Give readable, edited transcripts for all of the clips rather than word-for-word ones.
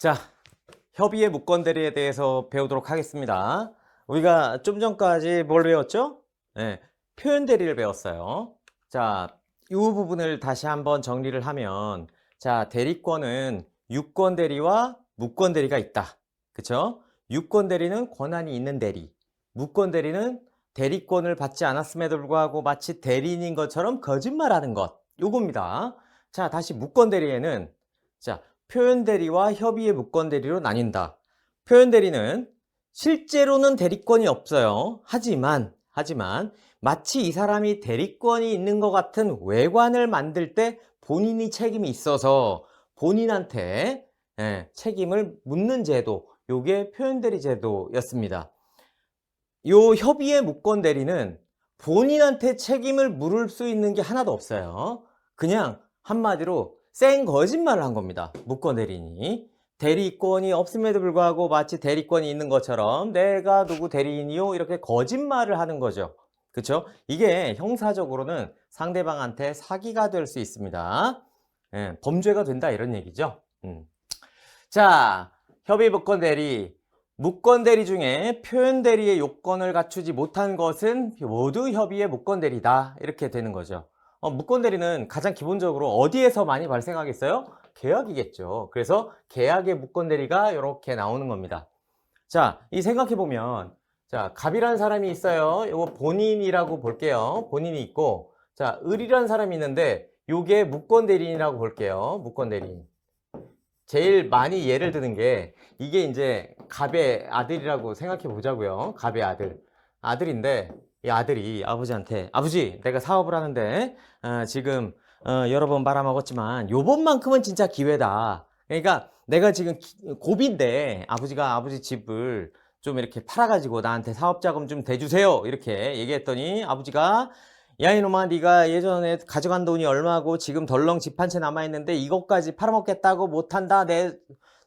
자, 협의의 무건대리에 대해서 배우도록 하겠습니다. 우리가 좀 전까지 뭘 배웠죠? 네, 표현대리를 배웠어요. 자, 이 부분을 다시 한번 정리를 하면, 자, 대리권은 유권대리와 무권대리가 있다. 그쵸? 유권대리는 권한이 있는 대리, 무권대리는 대리권을 받지 않았음에도 불구하고 마치 대리인인 것처럼 거짓말하는 것. 요겁니다. 자, 다시 무권대리에는, 자, 표현대리와 협의의 무권대리로 나뉜다. 표현대리는 실제로는 대리권이 없어요. 하지만 마치 이 사람이 대리권이 있는 것 같은 외관을 만들 때 본인이 책임이 있어서 본인한테 책임을 묻는 제도, 요게 표현대리 제도였습니다. 요 협의의 무권대리는 본인한테 책임을 물을 수 있는 게 하나도 없어요. 그냥 한마디로 생 거짓말을 한 겁니다. 무권대리인이. 대리권이 없음에도 불구하고 마치 대리권이 있는 것처럼 내가 누구 대리인이요? 이렇게 거짓말을 하는 거죠. 그쵸? 이게 형사적으로는 상대방한테 사기가 될 수 있습니다. 범죄가 된다 이런 얘기죠. 자, 협의 무권대리. 무권대리 중에 표현대리의 요건을 갖추지 못한 것은 모두 협의의 무권대리다. 이렇게 되는 거죠. 무권대리는 가장 기본적으로 어디에서 많이 발생하겠어요? 계약이겠죠. 그래서 계약의 무권대리가 이렇게 나오는 겁니다. 자, 이 생각해보면, 자, 갑이라는 사람이 있어요. 이거 본인이라고 볼게요. 본인이 있고, 자, 을이라는 사람이 있는데, 요게 무권대리인이라고 볼게요. 무권대리인. 제일 많이 예를 드는 게 이게 이제 갑의 아들이라고 생각해 보자고요. 갑의 아들인데 이 아들이 아버지한테 아버지 내가 사업을 하는데 지금 여러 번 말아먹었지만 요번만큼은 진짜 기회다. 그러니까 내가 지금 고비인데 아버지가 아버지 집을 좀 이렇게 팔아가지고 나한테 사업자금 좀 대주세요 이렇게 얘기했더니 아버지가 야 이놈아 네가 예전에 가져간 돈이 얼마고 지금 덜렁 집 한 채 남아있는데 이것까지 팔아먹겠다고 못한다 내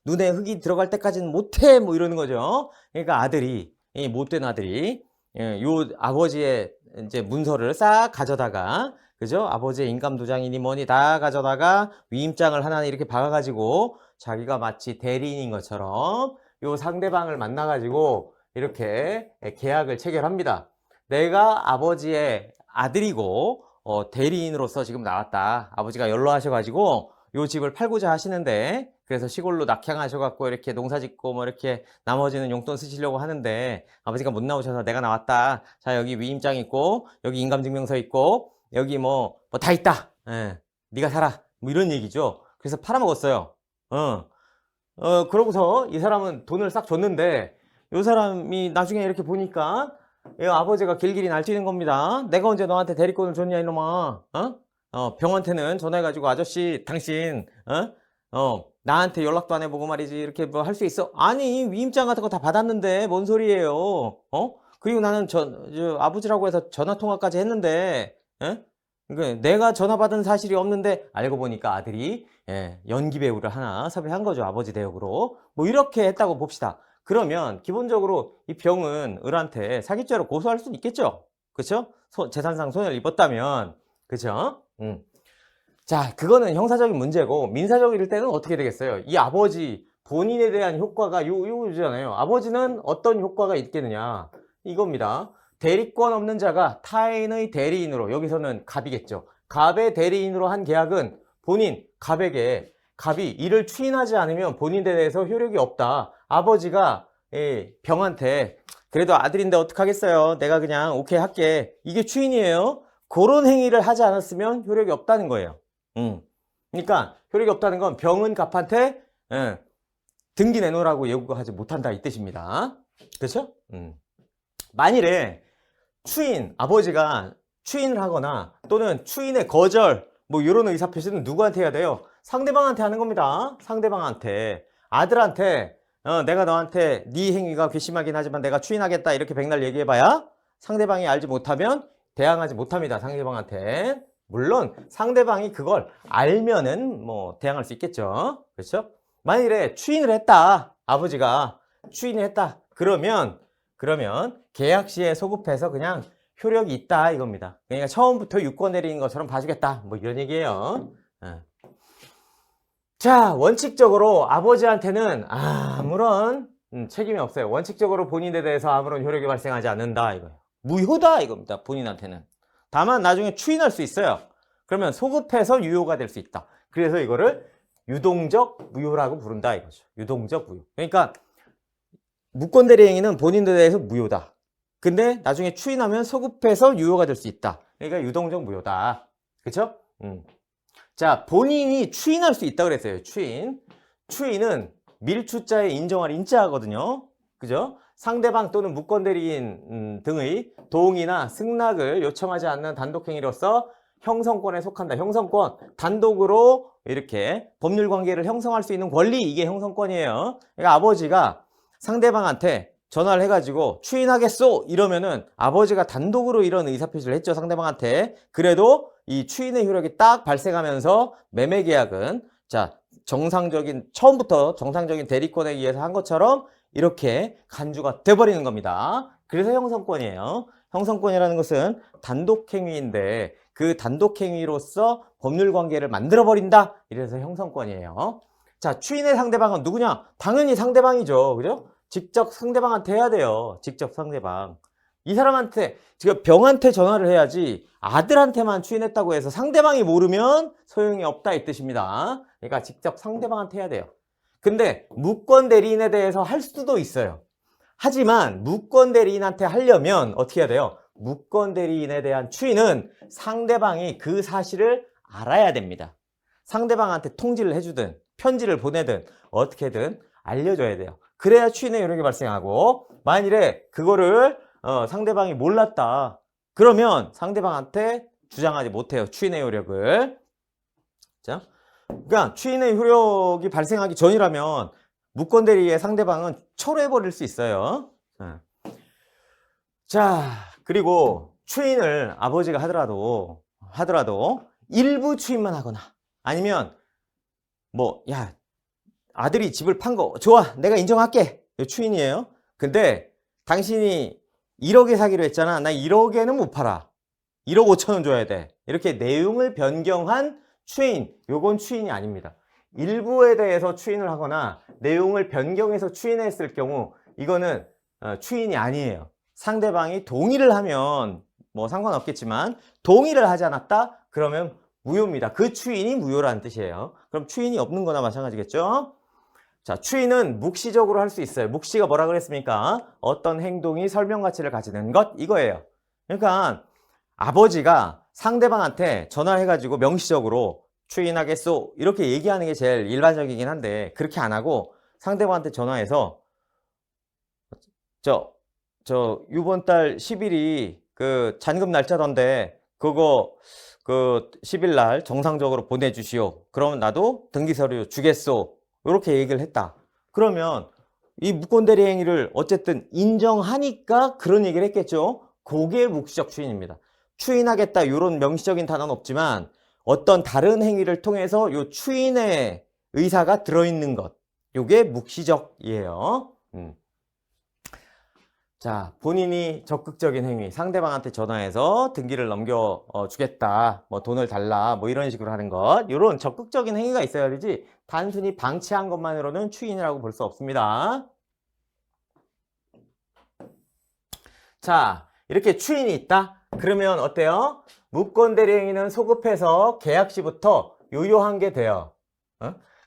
눈에 흙이 들어갈 때까지는 못해 뭐 이러는 거죠. 그러니까 아들이 이 못된 아들이 요 아버지의 이제 문서를 싹 가져다가 그죠? 아버지의 인감도장이니 뭐니 다 가져다가 위임장을 하나 이렇게 박아가지고 자기가 마치 대리인인 것처럼 요 상대방을 만나가지고 이렇게 계약을 체결합니다. 내가 아버지의 아들이고 대리인으로서 지금 나왔다. 아버지가 연로하셔가지고 요 집을 팔고자 하시는데 그래서 시골로 낙향하셔갖고 이렇게 농사짓고 뭐 이렇게 나머지는 용돈 쓰시려고 하는데 아버지가 못 나오셔서 내가 나왔다. 자 여기 위임장 있고 여기 인감증명서 있고 여기 뭐 다 있다. 네가 살아. 뭐 이런 얘기죠. 그래서 팔아먹었어요. 그러고서 이 사람은 돈을 싹 줬는데 요 사람이 나중에 이렇게 보니까 아버지가 길길이 날뛰는 겁니다. 내가 언제 너한테 대리권을 줬냐 이놈아. 병원한테는 전화해가지고 아저씨 당신 나한테 연락도 안 해보고 말이지 이렇게 뭐 할 수 있어? 아니 위임장 같은 거 다 받았는데 뭔 소리예요? 그리고 나는 아버지라고 해서 전화통화까지 했는데 그러니까 내가 전화 받은 사실이 없는데 알고 보니까 아들이 연기 배우를 하나 섭외한 거죠. 아버지 대역으로. 뭐 이렇게 했다고 봅시다. 그러면 기본적으로 이 병은 을한테 사기죄로 고소할 수는 있겠죠. 그쵸? 재산상 손해를 입었다면 그쵸? 자, 그거는 형사적인 문제고 민사적일 때는 어떻게 되겠어요? 이 아버지 본인에 대한 효과가 요거잖아요. 아버지는 어떤 효과가 있겠느냐 이겁니다. 대리권 없는 자가 타인의 대리인으로 여기서는 갑이겠죠. 갑의 대리인으로 한 계약은 본인 갑에게 갑이 이를 추인하지 않으면 본인에 대해서 효력이 없다. 아버지가 병한테 그래도 아들인데 어떡하겠어요. 내가 그냥 오케이 할게. 이게 추인이에요. 그런 행위를 하지 않았으면 효력이 없다는 거예요. 그러니까 효력이 없다는 건 병은 갑한테 등기 내놓으라고 요구하지 못한다 이 뜻입니다. 그렇죠? 만일에 추인, 아버지가 추인을 하거나 또는 추인의 거절 뭐 이런 의사표시는 누구한테 해야 돼요? 상대방한테 하는 겁니다. 상대방한테. 아들한테 내가 너한테 네 행위가 괘씸하긴 하지만 내가 추인하겠다 이렇게 백날 얘기해봐야 상대방이 알지 못하면 대항하지 못합니다. 상대방한테. 물론 상대방이 그걸 알면은 뭐 대항할 수 있겠죠. 그렇죠? 만일에 추인을 했다. 아버지가 추인을 했다. 그러면 계약 시에 소급해서 그냥 효력이 있다 이겁니다. 그러니까 처음부터 유권 내리는 것처럼 봐주겠다. 뭐 이런 얘기예요. 자, 원칙적으로 아버지한테는 아무런 책임이 없어요. 원칙적으로 본인에 대해서 아무런 효력이 발생하지 않는다 이거예요. 무효다 이겁니다. 본인한테는. 다만 나중에 추인할 수 있어요. 그러면 소급해서 유효가 될 수 있다. 그래서 이거를 유동적 무효라고 부른다 이거죠. 유동적 무효. 그러니까 무권대리행위는 본인에 대해서 무효다. 근데 나중에 추인하면 소급해서 유효가 될 수 있다. 그러니까 유동적 무효다. 그쵸? 자, 본인이 추인할 수 있다 그랬어요. 추인. 추인은 밀추자에 인정할 인자하거든요. 그죠? 상대방 또는 무권대리인 등의 동의나 승낙을 요청하지 않는 단독행위로서 형성권에 속한다. 형성권, 단독으로 이렇게 법률 관계를 형성할 수 있는 권리, 이게 형성권이에요. 그러니까 아버지가 상대방한테 전화를 해가지고 추인하겠소 이러면은 아버지가 단독으로 이런 의사표시를 했죠. 상대방한테. 그래도 이 추인의 효력이 딱 발생하면서 매매계약은 자 정상적인 처음부터 정상적인 대리권에 의해서 한 것처럼 이렇게 간주가 돼버리는 겁니다. 그래서 형성권이에요. 형성권이라는 것은 단독행위인데 그 단독행위로서 법률관계를 만들어버린다. 이래서 형성권이에요. 자, 추인의 상대방은 누구냐? 당연히 상대방이죠. 그죠? 직접 상대방한테 해야 돼요. 직접 상대방. 이 사람한테, 지금 병한테 전화를 해야지 아들한테만 추인했다고 해서 상대방이 모르면 소용이 없다 이 뜻입니다. 그러니까 직접 상대방한테 해야 돼요. 근데 무권대리인에 대해서 할 수도 있어요. 하지만 무권대리인한테 하려면 어떻게 해야 돼요? 무권대리인에 대한 추인은 상대방이 그 사실을 알아야 됩니다. 상대방한테 통지를 해주든 편지를 보내든 어떻게든 알려줘야 돼요. 그래야 추인의 효력이 발생하고, 만일에 그거를 상대방이 몰랐다 그러면 상대방한테 주장하지 못해요. 추인의 효력을. 자, 그러니까 추인의 효력이 발생하기 전이라면 무권대리의 상대방은 철회해버릴 수 있어요. 자, 그리고 추인을 아버지가 하더라도 일부 추인만 하거나 아니면 뭐 야 아들이 집을 판 거 좋아 내가 인정할게 추인이에요. 근데 당신이 1억에 사기로 했잖아. 나 1억에는 못 팔아. 1억 5천원 줘야 돼. 이렇게 내용을 변경한 추인, 요건 추인이 아닙니다. 일부에 대해서 추인을 하거나 내용을 변경해서 추인했을 경우 이거는 추인이 아니에요. 상대방이 동의를 하면 뭐 상관없겠지만 동의를 하지 않았다? 그러면 무효입니다. 그 추인이 무효라는 뜻이에요. 그럼 추인이 없는 거나 마찬가지겠죠? 자, 추인은 묵시적으로 할 수 있어요. 묵시가 뭐라 그랬습니까? 어떤 행동이 설명 가치를 가지는 것, 이거예요. 그러니까 아버지가 상대방한테 전화해가지고 명시적으로 추인하겠소 이렇게 얘기하는 게 제일 일반적이긴 한데 그렇게 안 하고 상대방한테 전화해서 저 이번 달 10일이 그 잔금 날짜던데 그거 그 10일 날 정상적으로 보내주시오. 그러면 나도 등기서류 주겠소. 이렇게 얘기를 했다. 그러면 이 무권대리 행위를 어쨌든 인정하니까 그런 얘기를 했겠죠. 그게 묵시적 추인입니다. 추인하겠다 이런 명시적인 단어는 없지만 어떤 다른 행위를 통해서 이 추인의 의사가 들어있는 것, 이게 묵시적이에요. 자, 본인이 적극적인 행위, 상대방한테 전화해서 등기를 넘겨주겠다, 뭐 돈을 달라, 뭐 이런 식으로 하는 것, 이런 적극적인 행위가 있어야 되지 단순히 방치한 것만으로는 추인이라고 볼 수 없습니다. 자, 이렇게 추인이 있다? 그러면 어때요? 무권대리 행위는 소급해서 계약 시부터 유효한 게 돼요.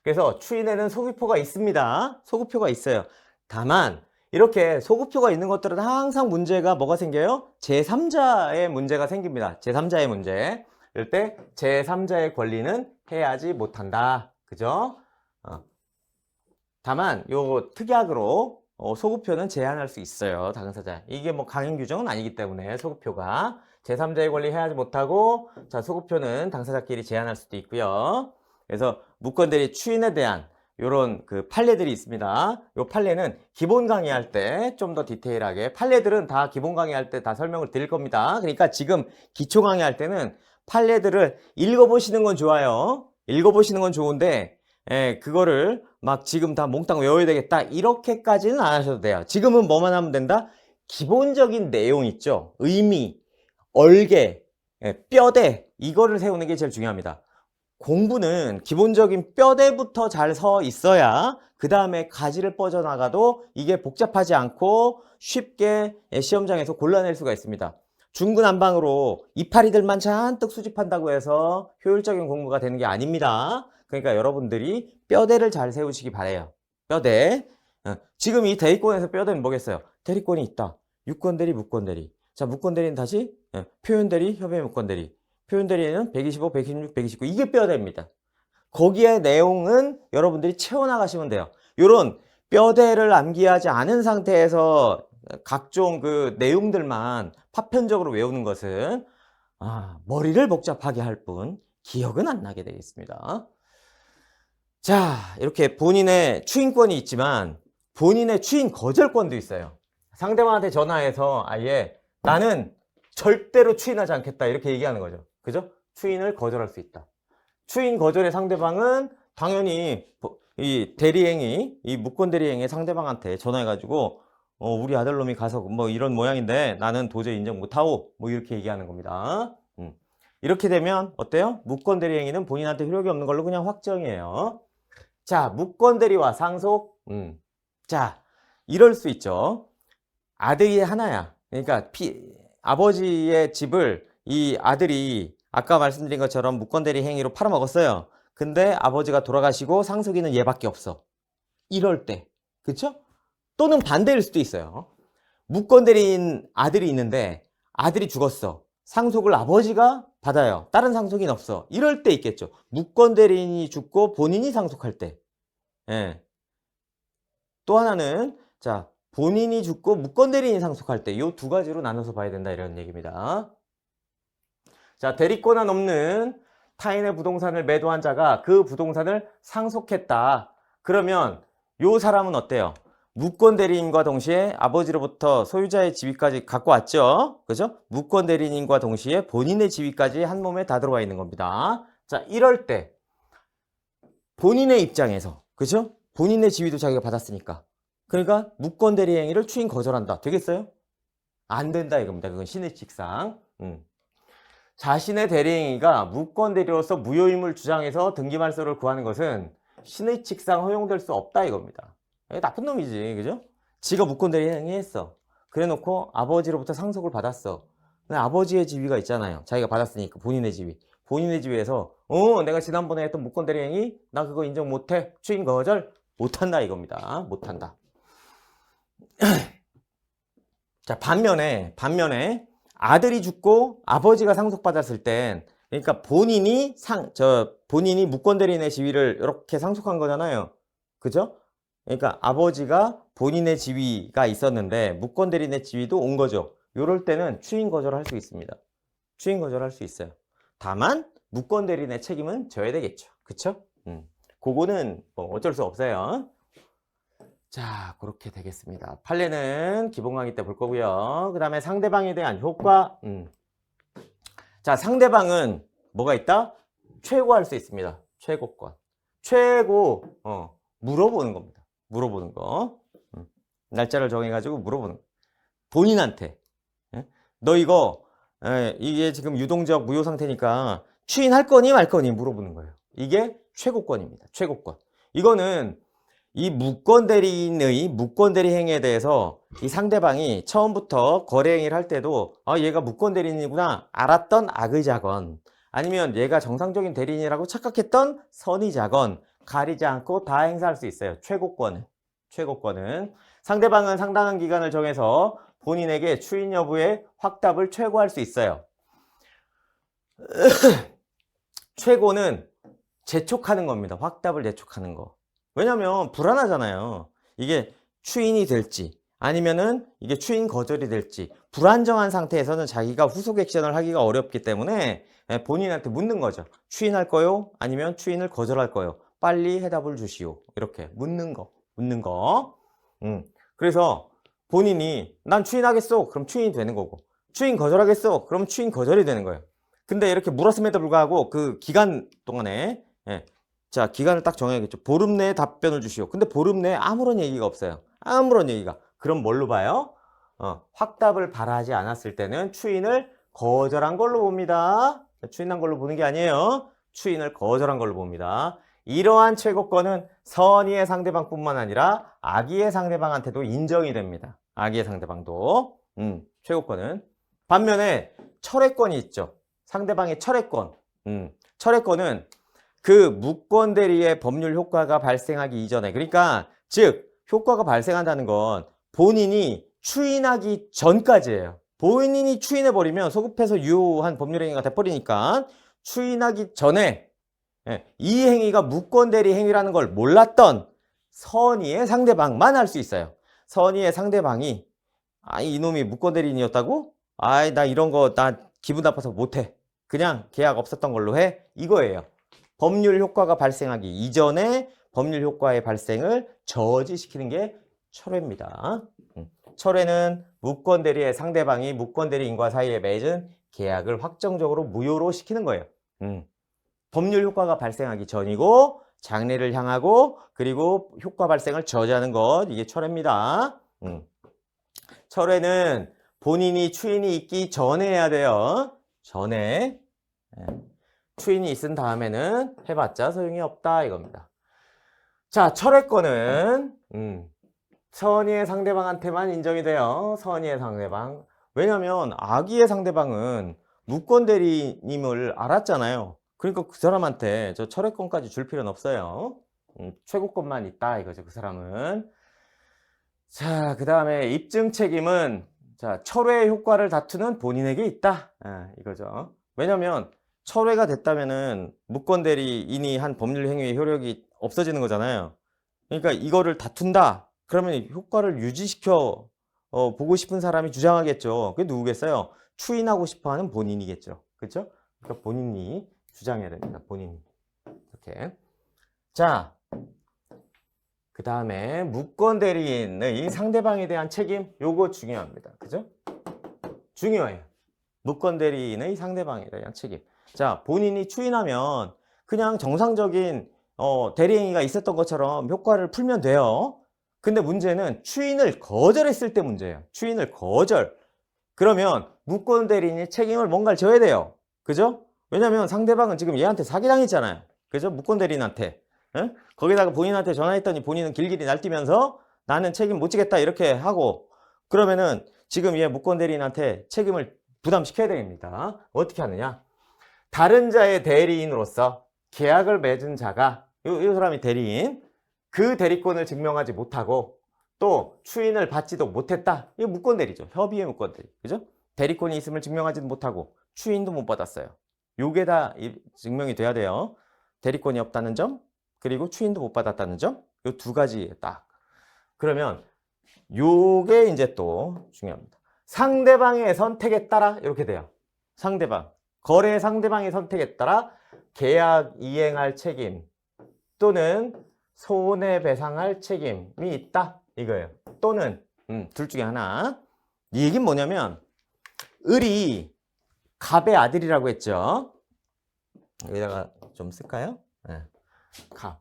그래서 추인에는 소급표가 있습니다. 소급표가 있어요. 다만 이렇게 소급표가 있는 것들은 항상 문제가 뭐가 생겨요? 제3자의 문제가 생깁니다. 제3자의 문제. 이럴 때 제3자의 권리는 해하지 못한다. 그죠? 다만 요 특약으로 소급표는 제한할 수 있어요. 당사자. 이게 뭐 강행 규정은 아니기 때문에 소급표가 제3자의 권리 해하지 못하고 자 소급표는 당사자끼리 제한할 수도 있고요. 그래서 무권대리 추인에 대한 요런 그 판례들이 있습니다. 요 판례는 기본 강의할 때 좀 더 디테일하게 판례들은 다 기본 강의할 때 다 설명을 드릴 겁니다. 그러니까 지금 기초 강의할 때는 판례들을 읽어보시는 건 좋아요. 읽어보시는 건 좋은데 그거를 막 지금 다 몽땅 외워야 되겠다 이렇게까지는 안 하셔도 돼요. 지금은 뭐만 하면 된다? 기본적인 내용 있죠. 의미, 얼개, 뼈대 이거를 세우는 게 제일 중요합니다. 공부는 기본적인 뼈대부터 잘 서 있어야 그 다음에 가지를 뻗어나가도 이게 복잡하지 않고 쉽게 시험장에서 골라낼 수가 있습니다. 중구난방으로 이파리들만 잔뜩 수집한다고 해서 효율적인 공부가 되는 게 아닙니다. 그러니까 여러분들이 뼈대를 잘 세우시기 바래요. 뼈대. 지금 이 대리권에서 뼈대는 뭐겠어요? 대리권이 있다. 유권대리, 무권대리. 자, 무권대리는 다시 표현대리, 협의 무권대리. 표현대리는 125, 126, 129. 이게 뼈대입니다. 거기에 내용은 여러분들이 채워나가시면 돼요. 요런 뼈대를 암기하지 않은 상태에서 각종 그 내용들만 파편적으로 외우는 것은 머리를 복잡하게 할 뿐 기억은 안 나게 되겠습니다. 자, 이렇게 본인의 추인권이 있지만 본인의 추인 거절권도 있어요. 상대방한테 전화해서 아예 나는 절대로 추인하지 않겠다 이렇게 얘기하는 거죠. 그죠? 추인을 거절할 수 있다. 추인 거절의 상대방은 당연히 이 대리행위, 이 무권 대리행위 상대방한테 전화해가지고 우리 아들놈이 가서 뭐 이런 모양인데 나는 도저히 인정 못하오 뭐 이렇게 얘기하는 겁니다. 이렇게 되면 어때요? 무권 대리행위는 본인한테 효력이 없는 걸로 그냥 확정이에요. 자, 무권 대리와 상속. 자, 이럴 수 있죠. 아들이 하나야. 그러니까 아버지의 집을 이 아들이 아까 말씀드린 것처럼 무권대리 행위로 팔아먹었어요. 근데 아버지가 돌아가시고 상속인은 얘밖에 없어. 이럴 때. 그쵸? 또는 반대일 수도 있어요. 무권대리인 아들이 있는데 아들이 죽었어. 상속을 아버지가 받아요. 다른 상속인 없어. 이럴 때 있겠죠. 무권대리인이 죽고 본인이 상속할 때. 예. 또 하나는 자, 본인이 죽고 무권대리인이 상속할 때 이 두 가지로 나눠서 봐야 된다 이런 얘기입니다. 자, 대리권한 없는 타인의 부동산을 매도한 자가 그 부동산을 상속했다. 그러면 이 사람은 어때요? 무권 대리인과 동시에 아버지로부터 소유자의 지위까지 갖고 왔죠. 그죠? 무권 대리인과 동시에 본인의 지위까지 한 몸에 다 들어와 있는 겁니다. 자, 이럴 때 본인의 입장에서 그죠? 본인의 지위도 자기가 받았으니까. 그러니까 무권 대리 행위를 추인 거절한다. 되겠어요? 안 된다 이겁니다. 그건 신의칙상. 자신의 대리행위가 무권 대리로서 무효임을 주장해서 등기말소를 구하는 것은 신의칙상 허용될 수 없다 이겁니다. 나쁜 놈이지, 그죠? 지가 무권 대리행위 했어. 그래놓고 아버지로부터 상속을 받았어. 근데 아버지의 지위가 있잖아요. 자기가 받았으니까 본인의 지위. 본인의 지위에서 내가 지난번에 했던 무권 대리행위 나 그거 인정 못해. 추인 거절 못한다 이겁니다. 못한다. 자, 반면에 아들이 죽고 아버지가 상속받았을 땐 그러니까 본인이 본인이 무권 대리인의 지위를 이렇게 상속한 거잖아요. 그죠? 그러니까 아버지가 본인의 지위가 있었는데 무권 대리인의 지위도 온 거죠. 이럴 때는 추인 거절할 수 있습니다. 추인 거절할 수 있어요. 다만 무권 대리인의 책임은 져야 되겠죠. 그쵸? 그거는 뭐 어쩔 수 없어요. 자, 그렇게 되겠습니다. 판례는 기본 강의 때 볼 거고요. 그 다음에 상대방에 대한 효과. 자, 상대방은 뭐가 있다? 최고할 수 있습니다. 최고권. 최고 물어보는 겁니다. 물어보는 거. 날짜를 정해가지고 물어보는 거. 본인한테 너 이거 이게 지금 유동적 무효 상태니까 추인할 거니 말 거니 물어보는 거예요. 이게 최고권입니다. 최고권. 이거는 이 무권 대리인의 무권 대리 행위에 대해서 이 상대방이 처음부터 거래 행위를 할 때도 얘가 무권 대리인이구나 알았던 악의자건 아니면 얘가 정상적인 대리인이라고 착각했던 선의자건 가리지 않고 다 행사할 수 있어요. 최고권은 상대방은 상당한 기간을 정해서 본인에게 추인 여부의 확답을 최고할 수 있어요. 최고는 재촉하는 겁니다. 확답을 재촉하는 거. 왜냐면 불안하잖아요. 이게 추인이 될지 아니면은 이게 추인 거절이 될지 불안정한 상태에서는 자기가 후속 액션을 하기가 어렵기 때문에 본인한테 묻는 거죠. 추인할 거요? 아니면 추인을 거절할 거요? 빨리 해답을 주시오. 이렇게 묻는 거. 그래서 본인이 난 추인하겠어. 그럼 추인이 되는 거고 추인 거절하겠어. 그럼 추인 거절이 되는 거예요. 근데 이렇게 물었음에도 불구하고 그 기간 동안에 자, 기간을 딱 정해야겠죠. 보름 내에 답변을 주시오. 근데 보름 내에 아무런 얘기가 없어요. 아무런 얘기가. 그럼 뭘로 봐요? 확답을 바라지 않았을 때는 추인을 거절한 걸로 봅니다. 추인한 걸로 보는 게 아니에요. 추인을 거절한 걸로 봅니다. 이러한 최고권은 선의의 상대방뿐만 아니라 악의의 상대방한테도 인정이 됩니다. 악의의 상대방도. 최고권은. 반면에 철회권이 있죠. 상대방의 철회권. 철회권은 그 무권 대리의 법률 효과가 발생하기 이전에, 그러니까 즉 효과가 발생한다는 건 본인이 추인하기 전까지예요. 본인이 추인해버리면 소급해서 유효한 법률행위가 돼버리니까 추인하기 전에 이 행위가 무권 대리 행위라는 걸 몰랐던 선의의 상대방만 할 수 있어요. 선의의 상대방이 이놈이 무권 대리인이었다고? 나 이런 거 나 기분 나빠서 못해. 그냥 계약 없었던 걸로 해. 이거예요. 법률 효과가 발생하기 이전에 법률 효과의 발생을 저지시키는 게 철회입니다. 철회는 무권 대리의 상대방이 무권 대리인과 사이에 맺은 계약을 확정적으로 무효로 시키는 거예요. 법률 효과가 발생하기 전이고 장래를 향하고 그리고 효과 발생을 저지하는 것, 이게 철회입니다. 철회는 본인이 추인이 있기 전에 해야 돼요. 전에. 추인이 있은 다음에는 해봤자 소용이 없다 이겁니다. 자, 철회권은 선의의 상대방한테만 인정이 돼요. 선의의 상대방. 왜냐면 악의의 상대방은 무권 대리님을 알았잖아요. 그러니까 그 사람한테 저 철회권까지 줄 필요는 없어요. 최고권만 있다 이거죠, 그 사람은. 자, 그 다음에 입증 책임은 자, 철회 효과를 다투는 본인에게 있다. 이거죠. 왜냐면 철회가 됐다면은 무권 대리인이 한 법률 행위의 효력이 없어지는 거잖아요. 그러니까 이거를 다툰다. 그러면 효과를 유지시켜 보고 싶은 사람이 주장하겠죠. 그게 누구겠어요? 추인하고 싶어하는 본인이겠죠. 그렇죠? 그러니까 본인이 주장해야 됩니다. 본인이. 이렇게. 자, 그 다음에 무권 대리인의 상대방에 대한 책임, 요거 중요합니다. 그죠? 중요해요. 무권 대리인의 상대방에 대한 책임. 자, 본인이 추인하면 그냥 정상적인 대리행위가 있었던 것처럼 효과를 풀면 돼요. 근데 문제는 추인을 거절했을 때 문제예요. 추인을 거절. 그러면 무권 대리인이 책임을 뭔가를 져야 돼요. 그죠? 왜냐면 상대방은 지금 얘한테 사기당했잖아요. 그죠? 무권 대리인한테. 거기다가 본인한테 전화했더니 본인은 길길이 날뛰면서 나는 책임 못 지겠다 이렇게 하고, 그러면은 지금 얘 무권 대리인한테 책임을 부담시켜야 됩니다. 어떻게 하느냐? 다른 자의 대리인으로서 계약을 맺은 자가, 이 사람이 대리인, 그 대리권을 증명하지 못하고 또 추인을 받지도 못했다. 이거 무권 대리죠. 협의의 무권 대리. 그죠? 대리권이 있음을 증명하지도 못하고 추인도 못 받았어요. 요게 다 증명이 돼야 돼요. 대리권이 없다는 점, 그리고 추인도 못 받았다는 점, 요 두 가지 딱. 그러면 요게 이제 또 중요합니다. 상대방의 선택에 따라 이렇게 돼요. 상대방. 거래 상대방의 선택에 따라 계약 이행할 책임 또는 손해배상할 책임이 있다 이거예요. 또는 둘 중에 하나. 이 얘기는 뭐냐면 을이 갑의 아들이라고 했죠. 여기다가 좀 쓸까요? 네. 갑.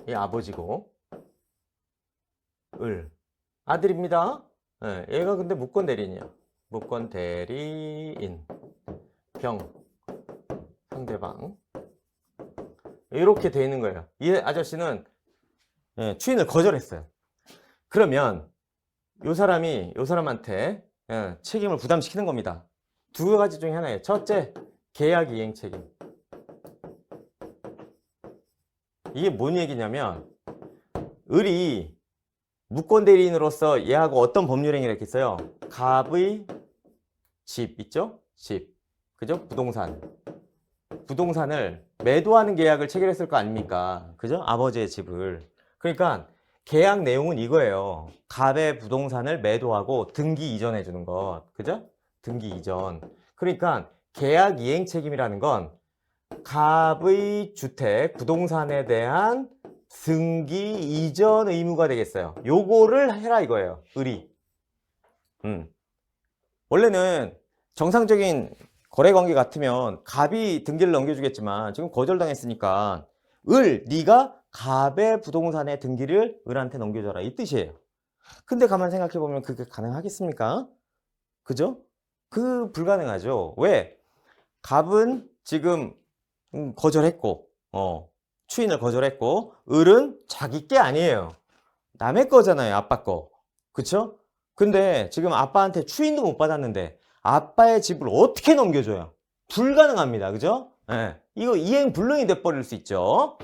이 아버지고 을 아들입니다. 네. 얘가 근데 무권 대리인이야. 무권 대리인 병 상대방 이렇게 돼 있는 거예요. 이 아저씨는 추인을 거절했어요. 그러면 요 사람한테 책임을 부담시키는 겁니다. 두 가지 중에 하나예요. 첫째, 계약 이행 책임. 이게 뭔 얘기냐면 을이 무권 대리인으로서 얘하고 어떤 법률 행위를 했겠어요? 갑의 집 있죠? 집. 그죠? 부동산을 매도하는 계약을 체결했을 거 아닙니까? 그죠? 아버지의 집을. 그러니까 계약 내용은 이거예요. 갑의 부동산을 매도하고 등기 이전해 주는 것. 그죠? 등기 이전. 그러니까 계약 이행 책임이라는 건 갑의 주택, 부동산에 대한 등기 이전 의무가 되겠어요. 요거를 해라 이거예요. 을이. 원래는 정상적인 거래관계 같으면 갑이 등기를 넘겨주겠지만 지금 거절당했으니까 네가 갑의 부동산의 등기를 을한테 넘겨줘라 이 뜻이에요. 근데 가만 생각해보면 그게 가능하겠습니까? 그죠? 불가능하죠. 왜? 갑은 지금 거절했고, 추인을 거절했고, 을은 자기 게 아니에요. 남의 거잖아요, 아빠 거. 그쵸? 근데 지금 아빠한테 추인도 못 받았는데, 아빠의 집을 어떻게 넘겨줘요? 불가능합니다. 그죠? 예. 이거 이행 불능이 돼버릴 수 있죠.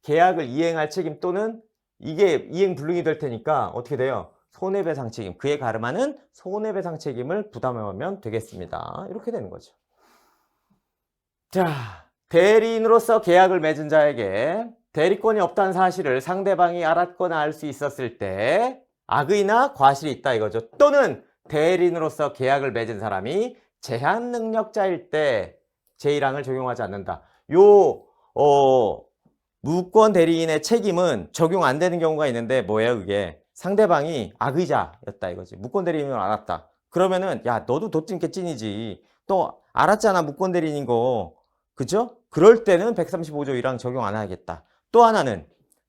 계약을 이행할 책임 또는 이게 이행 불능이 될 테니까 어떻게 돼요? 손해배상 책임, 그에 가름하는 손해배상 책임을 부담하면 되겠습니다. 이렇게 되는 거죠. 자, 대리인으로서 계약을 맺은 자에게 대리권이 없다는 사실을 상대방이 알았거나 알 수 있었을 때 악의나 과실이 있다 이거죠. 또는 대리인으로서 계약을 맺은 사람이 제한 능력자일 때 제1항을 적용하지 않는다. 무권 대리인의 책임은 적용 안 되는 경우가 있는데 뭐예요, 그게? 상대방이 악의자였다 이거지. 무권 대리인을 알았다. 그러면은 야, 너도 도찐게 찐이지. 또 알았잖아, 무권 대리인인 거. 그죠? 그럴 때는 135조 1항 적용 안 하겠다. 또 하나는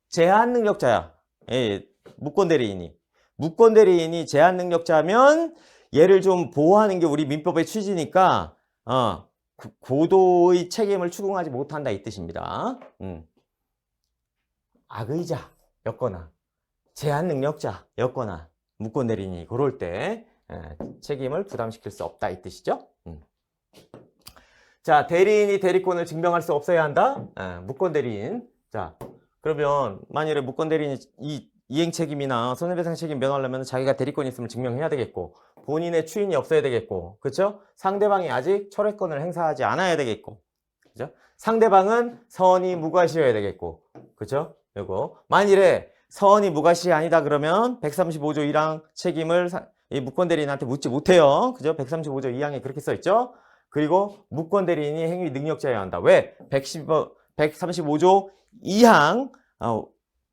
제한 능력자야. 예, 무권 대리인이. 무권 대리인이 제한 능력자면 얘를 좀 보호하는 게 우리 민법의 취지니까 고도의 책임을 추궁하지 못한다 이 뜻입니다. 악의자였거나 제한 능력자였거나 무권 대리인이 그럴 때 책임을 부담시킬 수 없다 이 뜻이죠. 자, 대리인이 대리권을 증명할 수 없어야 한다. 무권 대리인. 자, 그러면 만일에 무권 대리인이 이 이행 책임이나 손해배상 책임 면하려면 자기가 대리권이 있으면 증명해야 되겠고, 본인의 추인이 없어야 되겠고, 그렇죠? 상대방이 아직 철회권을 행사하지 않아야 되겠고, 그죠? 상대방은 서원이 무과시여야 되겠고, 그죠? 요거 만일에 서원이 무과시 아니다 그러면 135조 1항 책임을 이 무권 대리인한테 묻지 못해요. 그죠? 135조 2항에 그렇게 써 있죠? 그리고 무권 대리인이 행위 능력자여야 한다. 왜? 135조 2항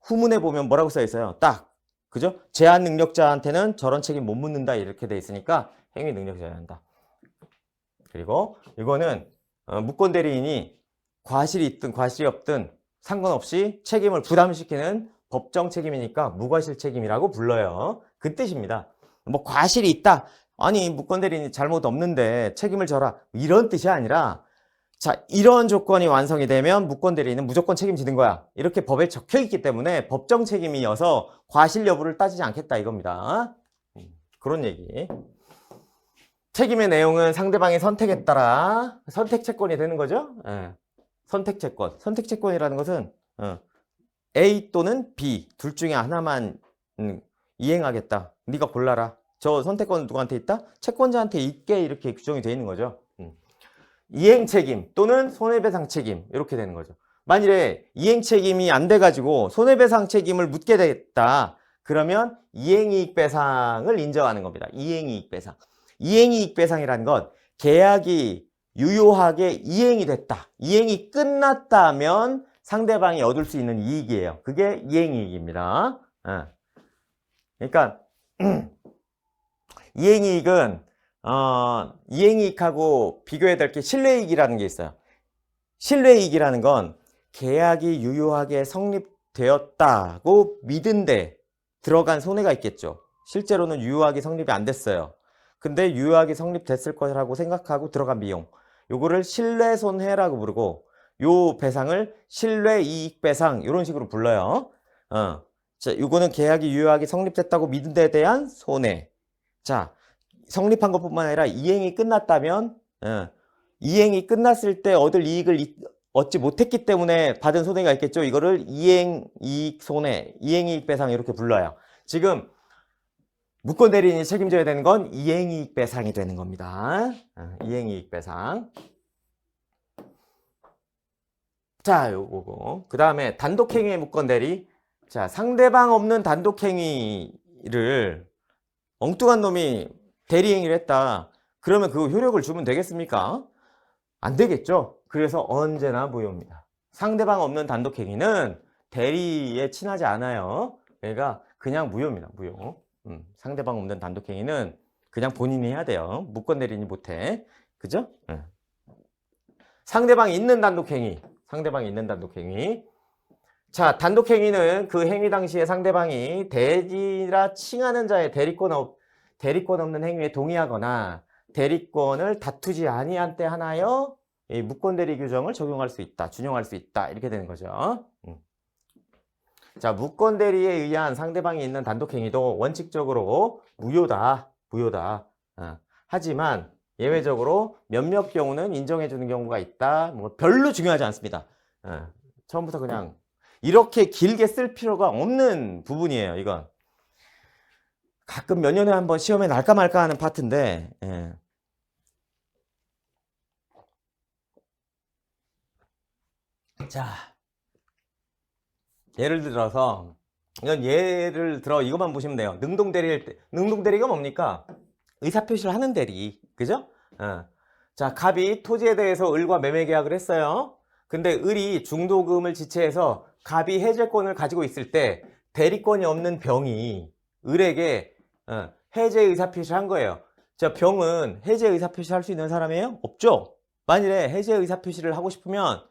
후문에 보면 뭐라고 써 있어요? 딱. 그죠? 제한 능력자한테는 저런 책임 못 묻는다 이렇게 돼 있으니까 행위 능력자여야 한다. 그리고 이거는 무권 대리인이 과실이 있든 과실이 없든 상관없이 책임을 부담시키는 법정 책임이니까 무과실 책임이라고 불러요. 그 뜻입니다. 뭐 과실이 있다. 아니 무권 대리인이 잘못 없는데 책임을 져라. 이런 뜻이 아니라 자, 이런 조건이 완성이 되면 무권 대리인은 무조건 책임지는 거야. 이렇게 법에 적혀 있기 때문에 법정 책임이어서 과실 여부를 따지지 않겠다 이겁니다. 그런 얘기. 책임의 내용은 상대방의 선택에 따라 선택 채권이 되는 거죠. 선택 채권. 선택 채권이라는 것은 A 또는 B 둘 중에 하나만 이행하겠다. 네가 골라라. 저 선택권은 누구한테 있다? 채권자한테 있게 이렇게 규정이 되어 있는 거죠. 이행 책임 또는 손해배상 책임 이렇게 되는 거죠. 만일에 이행 책임이 안 돼가지고 손해배상 책임을 묻게 됐다. 그러면 이행이익배상을 인정하는 겁니다. 이행이익배상. 이행이익배상이라는 건 계약이 유효하게 이행이 됐다. 이행이 끝났다면 상대방이 얻을 수 있는 이익이에요. 그게 이행이익입니다. 그러니까 이행이익은 이행이익하고 비교해야 될 게 실뢰이익이라는 게 있어요. 실뢰이익이라는 건 계약이 유효하게 성립되었다고 믿은데 들어간 손해가 있겠죠. 실제로는 유효하게 성립이 안 됐어요. 근데 유효하게 성립됐을 거라고 생각하고 들어간 비용. 요거를 실뢰손해라고 부르고 요 배상을 실뢰이익배상 이런 식으로 불러요. 자, 요거는 계약이 유효하게 성립됐다고 믿은 데에 대한 손해. 자, 성립한 것뿐만 아니라 이행이 끝났다면 이행이 끝났을 때 얻을 이익을 얻지 못했기 때문에 받은 손해가 있겠죠. 이거를 이행이익손해, 이행이익배상 이렇게 불러요. 지금 무권 대리인이 책임져야 되는 건 이행이익배상이 되는 겁니다. 이행이익배상. 자, 요거고. 그 다음에 단독행위의 무권 대리. 자, 상대방 없는 단독행위를 엉뚱한 놈이 대리행위를 했다. 그러면 그 효력을 주면 되겠습니까? 안 되겠죠. 그래서 언제나 무효입니다. 상대방 없는 단독행위는 대리에 친하지 않아요. 그러니까 그냥 무효입니다. 무효. 상대방 없는 단독행위는 그냥 본인이 해야 돼요. 무권 대리인이 못해. 그죠? 상대방이 있는 단독행위. 상대방이 있는 단독행위. 자, 단독행위는 그 행위 당시에 상대방이 대리라 칭하는 자의 대리권 없는 행위에 동의하거나 대리권을 다투지 아니한 때 하나요? 이 무권대리 규정을 적용할 수 있다, 준용할 수 있다 이렇게 되는 거죠. 자, 무권대리에 의한 상대방이 있는 단독행위도 원칙적으로 무효다. 하지만 예외적으로 몇몇 경우는 인정해 주는 경우가 있다. 뭐 별로 중요하지 않습니다. 처음부터 그냥 이렇게 길게 쓸 필요가 없는 부분이에요. 이건 가끔 몇 년에 한번 시험에 날까 말까 하는 파트인데, 자, 예를 들어서 이것만 보시면 돼요. 능동대리가 뭡니까? 의사표시를 하는 대리, 그죠? 자, 갑이 토지에 대해서 을과 매매 계약을 했어요. 근데 을이 중도금을 지체해서 갑이 해제권을 가지고 있을 때 대리권이 없는 병이 을에게 해제 의사표시를 한 거예요. 자, 병은 해제 의사표시 할 수 있는 사람이에요? 없죠? 만일에 해제 의사표시를 하고 싶으면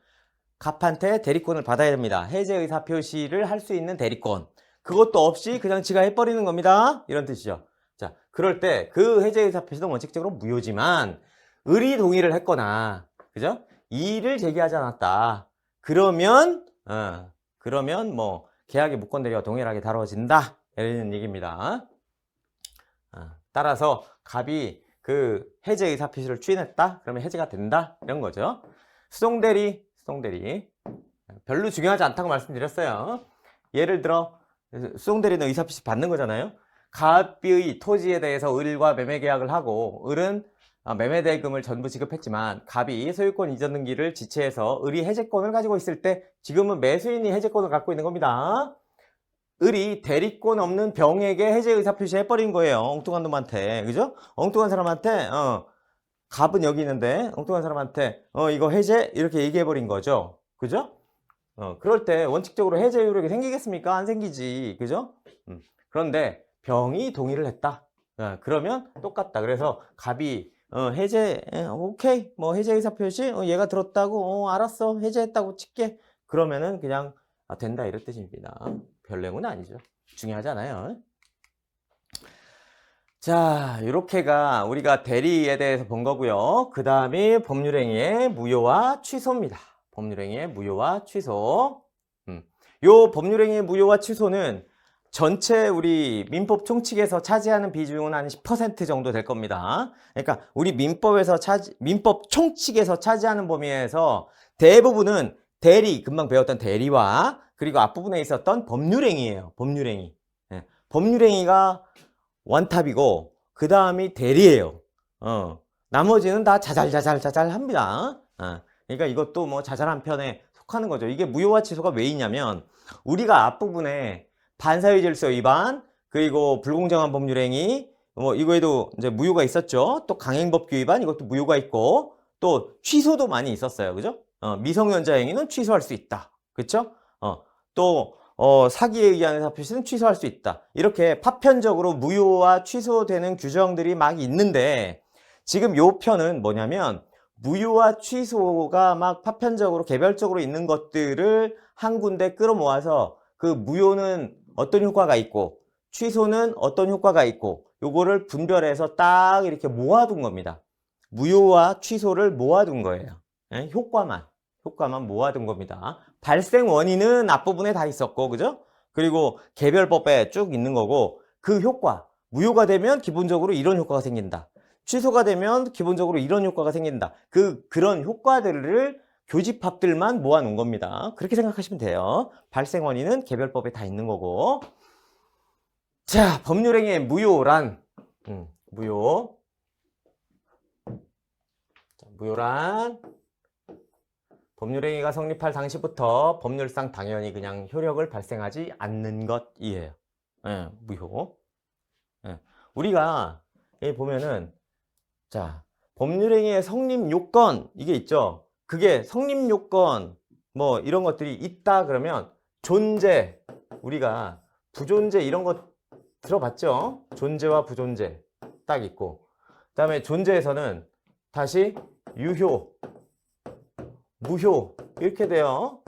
갑한테 대리권을 받아야 됩니다. 해제 의사표시를 할 수 있는 대리권. 그것도 없이 그냥 지가 해버리는 겁니다. 이런 뜻이죠. 자, 그럴 때 그 해제 의사표시는 원칙적으로 무효지만 을이 동의를 했거나, 그죠? 이의를 제기하지 않았다. 그러면 뭐 계약의 무권대리와 동일하게 다뤄진다. 이런 얘기입니다. 따라서 갑이 그 해제 의사표시를 추인했다. 그러면 해제가 된다. 이런 거죠. 수동대리 별로 중요하지 않다고 말씀드렸어요. 예를 들어 수동대리는 의사표시 받는 거잖아요. 갑의 토지에 대해서 을과 매매 계약을 하고 을은 매매 대금을 전부 지급했지만 갑이 소유권 이전 등기를 지체해서 을이 해제권을 가지고 있을 때 지금은 매수인이 해제권을 갖고 있는 겁니다. 을이 대리권 없는 병에게 해제 의사표시 해버린 거예요. 엉뚱한 놈한테, 그죠? 엉뚱한 사람한테 갑은 여기 있는데 엉뚱한 사람한테 이거 해제 이렇게 얘기해버린 거죠. 그죠? 그럴 때 원칙적으로 해제 효력이 생기겠습니까? 안 생기지. 그죠? 그런데 병이 동의를 했다. 그러면 똑같다. 그래서 갑이 해제 오케이 뭐 해제 의사표시 얘가 들었다고 알았어 해제했다고 칠게. 그러면은 그냥 된다 이런 뜻입니다. 별 내용은 아니죠. 중요하지 않아요. 자, 이렇게가 우리가 대리에 대해서 본 거고요. 그 다음이 법률행위의 무효와 취소입니다. 법률행위의 무효와 취소. 요 법률행위의 무효와 취소는 전체 우리 민법 총칙에서 차지하는 비중은 한 10% 정도 될 겁니다. 그러니까 우리 민법 총칙에서 차지하는 범위에서 대부분은 대리, 금방 배웠던 대리와 그리고 앞부분에 있었던 법률행위예요. 법률행위. 법률행위가 원탑이고 그 다음이 대리예요. 나머지는 다 자잘자잘 합니다. 그러니까 이것도 뭐 자잘한 편에 속하는 거죠. 이게 무효와 취소가 왜 있냐면 우리가 앞부분에 반사회 질서 위반 그리고 불공정한 법률행위 뭐 이거에도 이제 무효가 있었죠. 또 강행법규 위반 이것도 무효가 있고 또 취소도 많이 있었어요. 그죠? 미성년자 행위는 취소할 수 있다. 그쵸? 또 사기에 의한 의사표시는 취소할 수 있다. 이렇게 파편적으로 무효와 취소되는 규정들이 막 있는데 지금 요 편은 뭐냐면 무효와 취소가 막 파편적으로 개별적으로 있는 것들을 한 군데 끌어모아서 그 무효는 어떤 효과가 있고 취소는 어떤 효과가 있고 요거를 분별해서 딱 이렇게 모아둔 겁니다. 무효와 취소를 모아둔 거예요. 효과만 모아둔 겁니다. 발생 원인은 앞부분에 다 있었고, 그죠? 그리고 개별법에 쭉 있는 거고, 그 효과, 무효가 되면 기본적으로 이런 효과가 생긴다. 취소가 되면 기본적으로 이런 효과가 생긴다. 그런 효과들을 교집합들만 모아놓은 겁니다. 그렇게 생각하시면 돼요. 발생 원인은 개별법에 다 있는 거고. 자, 법률행위의 무효란, 무효란, 법률행위가 성립할 당시부터 법률상 당연히 그냥 효력을 발생하지 않는 것이에요. 무효. 우리가 여기 보면은 자 법률행위의 성립 요건 이게 있죠. 그게 성립 요건 뭐 이런 것들이 있다 그러면 존재 우리가 부존재 이런 것 들어봤죠? 존재와 부존재 딱 있고 그 다음에 존재에서는 다시 유효 무효 이렇게 돼요.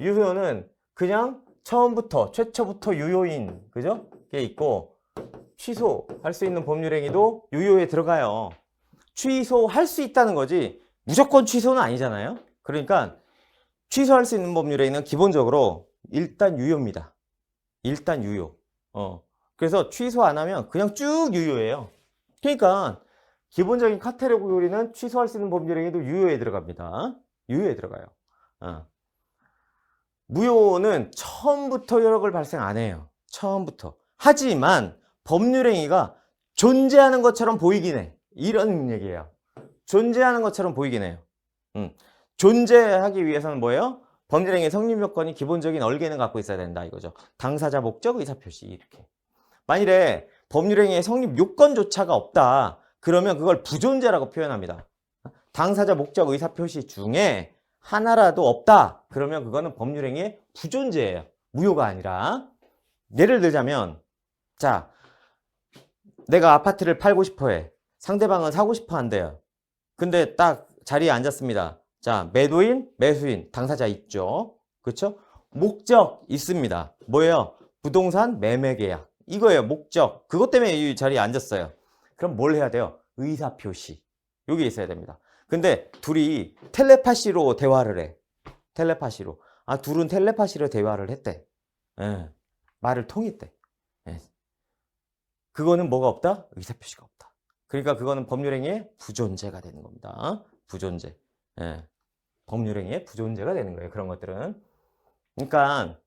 유효는 그냥 처음부터 최초부터 유효인 그죠? 게 있고 취소할 수 있는 법률행위도 유효에 들어가요. 취소할 수 있다는 거지 무조건 취소는 아니잖아요. 그러니까 취소할 수 있는 법률행위는 기본적으로 일단 유효입니다. 일단 유효. 그래서 취소 안 하면 그냥 쭉 유효해요. 그러니까 기본적인 카테고리는 취소할 수 있는 법률행위도 유효에 들어갑니다. 유효에 들어가요. 무효는 처음부터 효력을 발생 안 해요. 처음부터. 하지만 법률행위가 존재하는 것처럼 보이긴 해. 이런 얘기예요. 존재하는 것처럼 보이긴 해요. 존재하기 위해서는 뭐예요? 법률행위 성립 요건이 기본적인 얼개는 갖고 있어야 된다 이거죠. 당사자 목적 의사표시 이렇게. 만일에 법률행위의 성립 요건조차가 없다. 그러면 그걸 부존재라고 표현합니다. 당사자 목적 의사표시 중에 하나라도 없다. 그러면 그거는 법률행위의 부존재예요. 무효가 아니라. 예를 들자면 자, 내가 아파트를 팔고 싶어 해. 상대방은 사고 싶어 한대요. 근데 딱 자리에 앉았습니다. 자, 매도인, 매수인, 당사자 있죠. 그렇죠? 목적 있습니다. 뭐예요? 부동산 매매 계약. 이거예요. 목적. 그것 때문에 이 자리에 앉았어요. 그럼 뭘 해야 돼요? 의사표시. 여기 있어야 됩니다. 근데 둘이 텔레파시로 대화를 해. 텔레파시로. 둘은 텔레파시로 대화를 했대. 예. 말을 통했대. 예. 그거는 뭐가 없다? 의사표시가 없다. 그러니까 그거는 법률행위의 부존재가 되는 겁니다. 부존재. 예. 법률행위의 부존재가 되는 거예요. 그런 것들은. 그러니까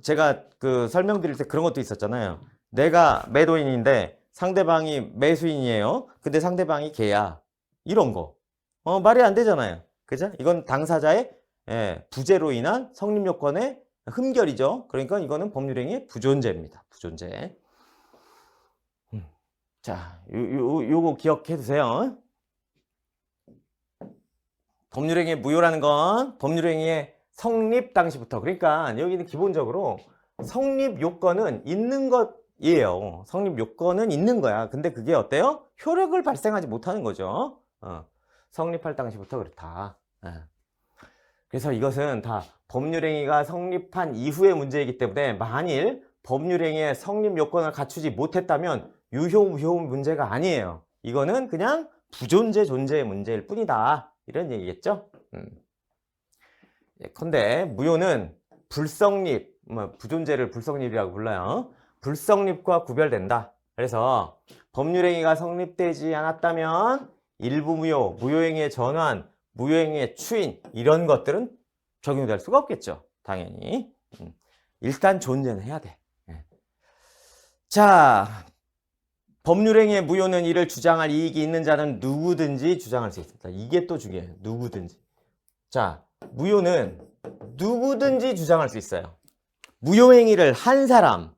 제가 설명드릴 때 그런 것도 있었잖아요. 내가 매도인인데 상대방이 매수인이에요. 근데 상대방이 개야. 이런 거. 말이 안 되잖아요. 그죠? 이건 당사자의 부재로 인한 성립 요건의 흠결이죠. 그러니까 이거는 법률행위의 부존재입니다. 부존재. 자, 요거 기억해 두세요. 법률행위의 무효라는 건 법률행위의 성립 당시부터. 그러니까 여기는 기본적으로 성립 요건은 있는 것이에요. 성립 요건은 있는 거야. 근데 그게 어때요? 효력을 발생하지 못하는 거죠. 성립할 당시부터 그렇다. 그래서 이것은 다 법률행위가 성립한 이후의 문제이기 때문에 만일 법률행위의 성립 요건을 갖추지 못했다면 유효, 무효 문제가 아니에요. 이거는 그냥 부존재, 존재의 문제일 뿐이다. 이런 얘기겠죠? 예컨대 무효는 불성립, 부존재를 불성립이라고 불러요. 불성립과 구별된다. 그래서 법률행위가 성립되지 않았다면 일부 무효, 무효행위의 전환, 무효행위의 추인 이런 것들은 적용될 수가 없겠죠. 당연히. 일단 존재는 해야 돼. 자, 법률행위의 무효는 이를 주장할 이익이 있는 자는 누구든지 주장할 수 있습니다. 이게 또 중요해요. 누구든지. 자, 무효는 누구든지 주장할 수 있어요. 무효행위를 한 사람,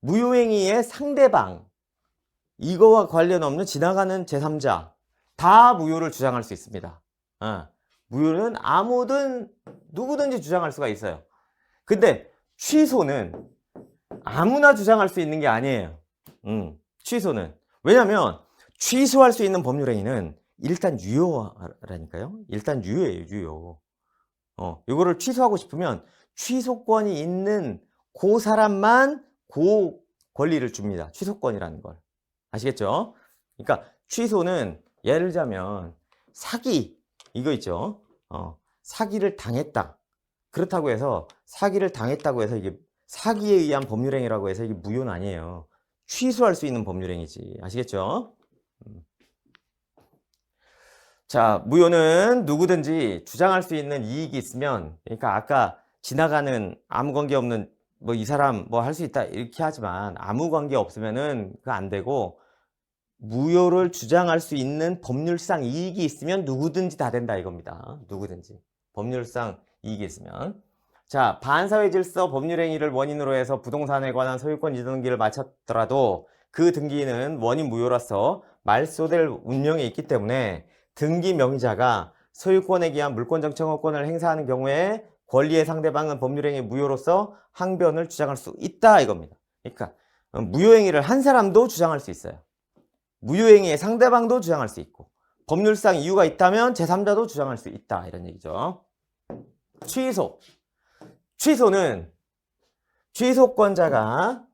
무효행위의 상대방, 이거와 관련 없는 지나가는 제3자 다 무효를 주장할 수 있습니다. 무효는 누구든지 주장할 수가 있어요. 근데 취소는 아무나 주장할 수 있는 게 아니에요. 취소는. 왜냐면 취소할 수 있는 법률행위는 일단 유효라니까요. 일단 유효예요. 유효. 이거를 취소하고 싶으면 취소권이 있는 그 사람만 그 권리를 줍니다. 취소권이라는 걸. 아시겠죠? 그러니까 취소는 예를 들자면 사기 이거 있죠. 사기를 당했다. 그렇다고 해서 사기를 당했다고 해서 이게 사기에 의한 법률행위라고 해서 이게 무효는 아니에요. 취소할 수 있는 법률행위지. 아시겠죠? 자, 무효는 누구든지 주장할 수 있는 이익이 있으면, 그러니까 아까 지나가는 아무 관계 없는 이 사람 할 수 있다 이렇게 하지만 아무 관계 없으면은 그거 안 되고 무효를 주장할 수 있는 법률상 이익이 있으면 누구든지 다 된다 이겁니다. 누구든지. 법률상 이익이 있으면. 자, 반사회 질서 법률행위를 원인으로 해서 부동산에 관한 소유권 이전등기를 마쳤더라도 그 등기는 원인 무효로서 말소될 운명에 있기 때문에 등기 명의자가 소유권에 기한 물권적 청구권을 행사하는 경우에 권리의 상대방은 법률행위 무효로서 항변을 주장할 수 있다 이겁니다. 그러니까 무효행위를 한 사람도 주장할 수 있어요. 무효행위의 상대방도 주장할 수 있고 법률상 이유가 있다면 제3자도 주장할 수 있다 이런 얘기죠. 취소. 취소는 취소권자가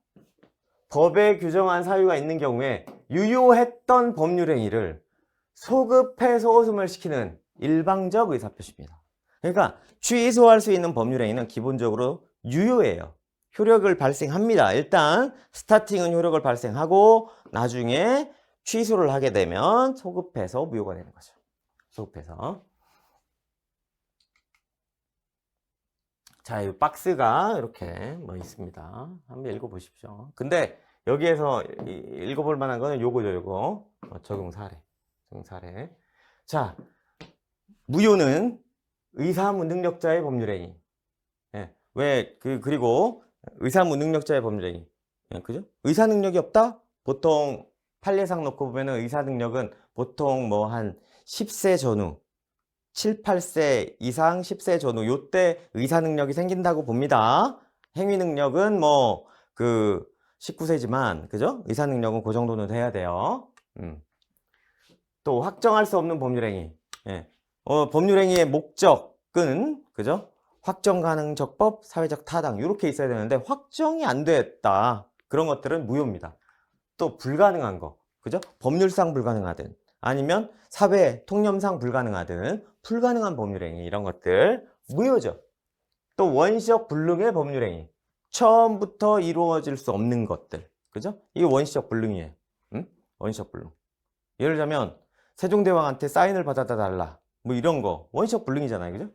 법에 규정한 사유가 있는 경우에 유효했던 법률행위를 소급해서 호소을 시키는 일방적 의사표시입니다. 그러니까 취소할 수 있는 법률행위는 기본적으로 유효예요. 효력을 발생합니다. 일단 스타팅은 효력을 발생하고 나중에 취소를 하게 되면 소급해서 무효가 되는 거죠. 소급해서. 자, 이 박스가 이렇게 뭐 있습니다. 한번 읽어보십시오. 근데 여기에서 읽어볼 만한 거는 요거죠, 요거. 적용 사례. 적용 사례. 자, 무효는 의사무능력자의 법률행위. 예. 그리고 의사무능력자의 법률행위. 예, 그죠? 의사능력이 없다? 보통 판례상 놓고 보면은 의사능력은 보통 뭐 한 10세 전후, 7, 8세 이상 10세 전후 요때 의사능력이 생긴다고 봅니다. 행위능력은 뭐 19세지만 그죠? 의사능력은 그 정도는 돼야 돼요. 또 확정할 수 없는 법률행위. 예. 법률행위의 목적은 그죠? 확정 가능 적법, 사회적 타당 이렇게 있어야 되는데 확정이 안 됐다. 그런 것들은 무효입니다. 또 불가능한 거, 그죠? 법률상 불가능하든 아니면 사회 통념상 불가능하든 불가능한 법률행위 이런 것들 무효죠. 또 원시적 불능의 법률행위, 처음부터 이루어질 수 없는 것들, 그죠? 이게 원시적 불능이에요. 원시적 불능. 예를 들자면 세종대왕한테 사인을 받아다 달라, 뭐 이런 거 원시적 불능이잖아요, 그죠?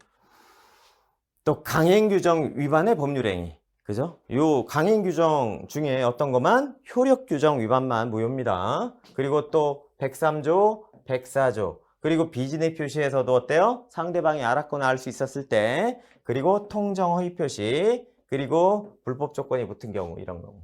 또 강행규정 위반의 법률행위, 그죠? 요 강행규정 중에 어떤 것만 효력규정 위반만 무효입니다. 그리고 또 103조, 104조, 그리고 비진의 표시에서도 어때요? 상대방이 알았거나 알 수 있었을 때, 그리고 통정허위 표시, 그리고 불법 조건이 붙은 경우 이런 경우.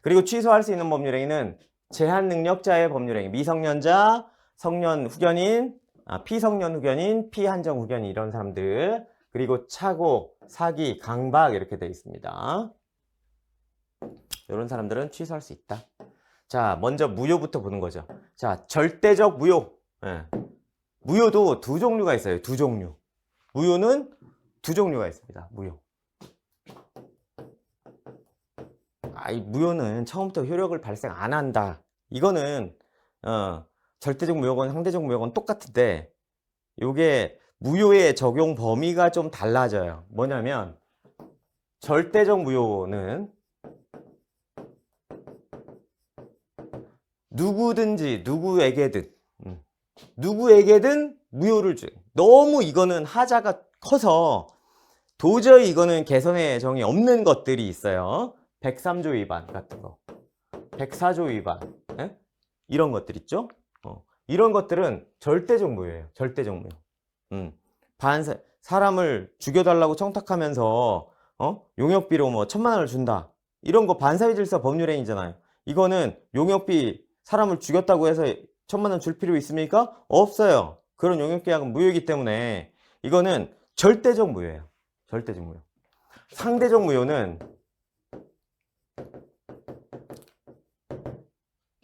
그리고 취소할 수 있는 법률행위는 제한능력자의 법률행위, 미성년자, 성년 후견인, 피성년 후견인, 피한정 후견인 이런 사람들, 그리고 착오, 사기, 강박 이렇게 되어 있습니다. 이런 사람들은 취소할 수 있다. 자, 먼저 무효부터 보는 거죠. 자, 절대적 무효. 예. 무효도 두 종류가 있어요. 두 종류. 무효는 두 종류가 있습니다. 무효. 이 무효는 처음부터 효력을 발생 안 한다. 이거는 절대적 무효건 상대적 무효건 똑같은데 요게 무효의 적용 범위가 좀 달라져요. 뭐냐면 절대적 무효는 누구든지 누구에게든 무효를 줘. 너무 이거는 하자가 커서 도저히 이거는 개선의 정이 없는 것들이 있어요. 103조 위반 같은 거, 104조 위반, 예? 이런 것들 있죠. 이런 것들은 절대적 무효예요. 절대적 무효. 사람을 죽여달라고 청탁하면서 용역비로 뭐 1,000만 원을 준다. 이런 거 반사회 질서 법률행위잖아요. 이거는 용역비 사람을 죽였다고 해서 1,000만 원 줄 필요 있습니까? 없어요. 그런 용역계약은 무효이기 때문에 이거는 절대적 무효예요. 절대적 무효. 상대적 무효는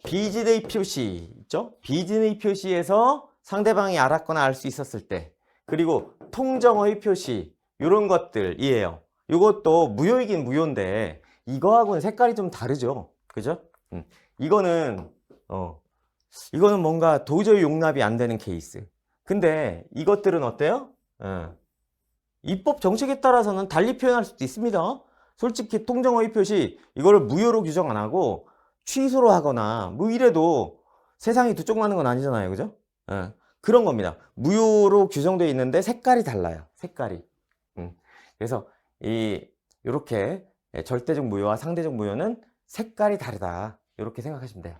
비진의 표시 있죠? 비진의 표시에서 상대방이 알았거나 알 수 있었을 때, 그리고 통정의 표시 이런 것들이에요. 이것도 무효이긴 무효인데 이거하고는 색깔이 좀 다르죠. 그죠? 이거는 뭔가 도저히 용납이 안 되는 케이스. 근데 이것들은 어때요? 입법 정책에 따라서는 달리 표현할 수도 있습니다. 솔직히 통정허위 표시 이거를 무효로 규정 안 하고 취소로 하거나 뭐 이래도 세상이 두 쪽 나는 건 아니잖아요. 그죠? 그런 겁니다. 무효로 규정되어 있는데 색깔이 달라요. 색깔이. 그래서 이렇게 절대적 무효와 상대적 무효는 색깔이 다르다. 이렇게 생각하시면 돼요.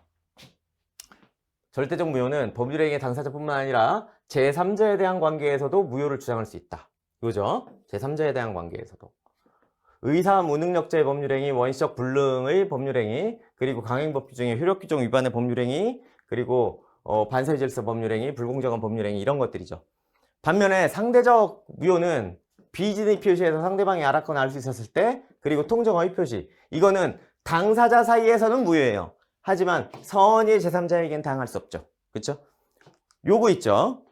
절대적 무효는 법률행위의 당사자뿐만 아니라 제3자에 대한 관계에서도 무효를 주장할 수 있다. 이거죠? 제3자에 대한 관계에서도. 의사 무능력자의 법률행위, 원시적 불능의 법률행위, 그리고 강행법 규정의 효력규정 위반의 법률행위, 그리고 반사회 질서 법률행위, 불공정한 법률행위 이런 것들이죠. 반면에 상대적 무효는 비진의 표시에서 상대방이 알았거나 알 수 있었을 때, 그리고 통정허위 표시. 이거는 당사자 사이에서는 무효예요. 하지만 선의의 제3자에겐 당할 수 없죠. 그렇죠? 요거 있죠.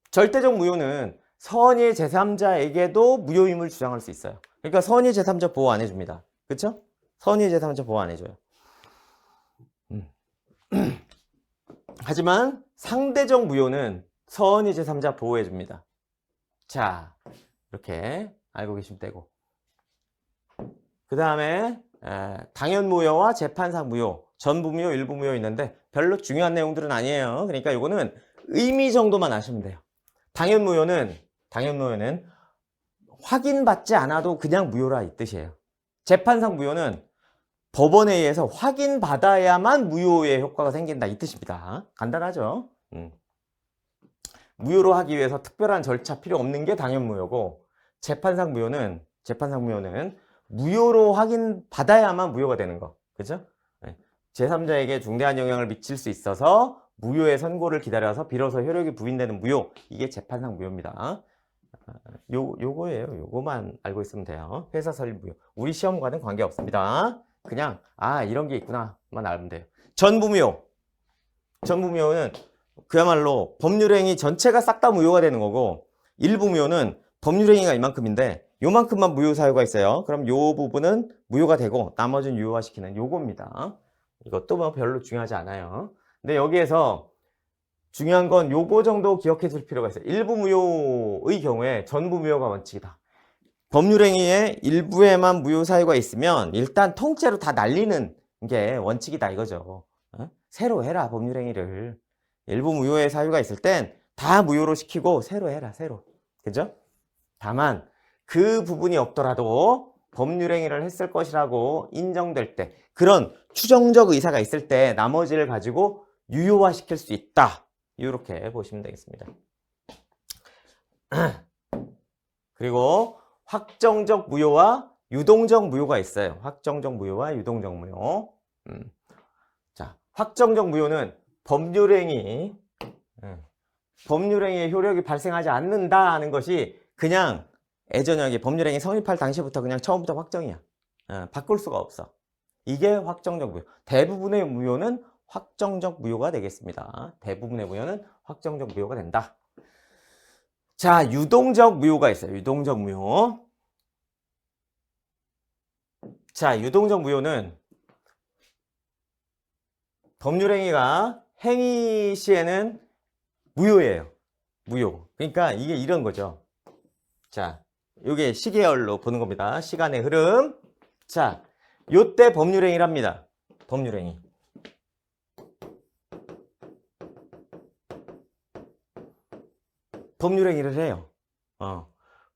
절대적 무효는 선의의 제3자에게도 무효임을 주장할 수 있어요. 그러니까 선의의 제3자 보호 안 해줍니다. 그렇죠? 선의의 제3자 보호 안 해줘요. 하지만 상대적 무효는 서언이 제3자 보호해 줍니다. 자, 이렇게 알고 계시면 되고, 그 다음에 당연 무효와 재판상 무효, 전부 무효, 일부 무효 있는데 별로 중요한 내용들은 아니에요. 그러니까 이거는 의미 정도만 아시면 돼요. 당연 무효는 확인받지 않아도 그냥 무효라 이 뜻이에요. 재판상 무효는 법원에 의해서 확인받아야만 무효의 효과가 생긴다 이 뜻입니다. 간단하죠? 무효로 하기 위해서 특별한 절차 필요 없는 게 당연 무효고, 재판상 무효는 무효로 확인받아야만 무효가 되는 거. 그죠? 제3자에게 중대한 영향을 미칠 수 있어서 무효의 선고를 기다려서 비로소 효력이 부인되는 무효. 이게 재판상 무효입니다. 요거예요. 요거만 알고 있으면 돼요. 회사 설립 무효. 우리 시험과는 관계없습니다. 그냥 이런 게 있구나만 알면 돼요. 전부 무효. 전부 무효는 그야말로 법률행위 전체가 싹 다 무효가 되는 거고, 일부 무효는 법률행위가 이만큼인데 요만큼만 무효 사유가 있어요. 그럼 요 부분은 무효가 되고 나머지는 유효화시키는 요겁니다. 이것도 뭐 별로 중요하지 않아요. 근데 여기에서 중요한 건 요거 정도 기억해 줄 필요가 있어요. 일부 무효의 경우에 전부 무효가 원칙이다. 법률행위의 일부에만 무효 사유가 있으면 일단 통째로 다 날리는 게 원칙이다 이거죠. 새로 해라 법률행위를. 일부 무효의 사유가 있을 땐 다 무효로 시키고 새로 해라, 새로. 그죠? 다만 그 부분이 없더라도 법률행위를 했을 것이라고 인정될 때, 그런 추정적 의사가 있을 때 나머지를 가지고 유효화시킬 수 있다. 이렇게 보시면 되겠습니다. 그리고 확정적 무효와 유동적 무효가 있어요. 확정적 무효와 유동적 무효. 자, 확정적 무효는 법률행위의 효력이 발생하지 않는다는 것이 그냥 예전에 법률행위 성립할 당시부터 그냥 처음부터 확정이야. 바꿀 수가 없어. 이게 확정적 무효. 대부분의 무효는 확정적 무효가 되겠습니다. 대부분의 무효는 확정적 무효가 된다. 자, 유동적 무효가 있어요. 유동적 무효. 자, 유동적 무효는 법률행위가 행위 시에는 무효예요. 무효. 그러니까 이게 이런 거죠. 자, 이게 시계열로 보는 겁니다. 시간의 흐름. 자, 요때 법률행위랍니다. 법률행위. 법률행위를 해요.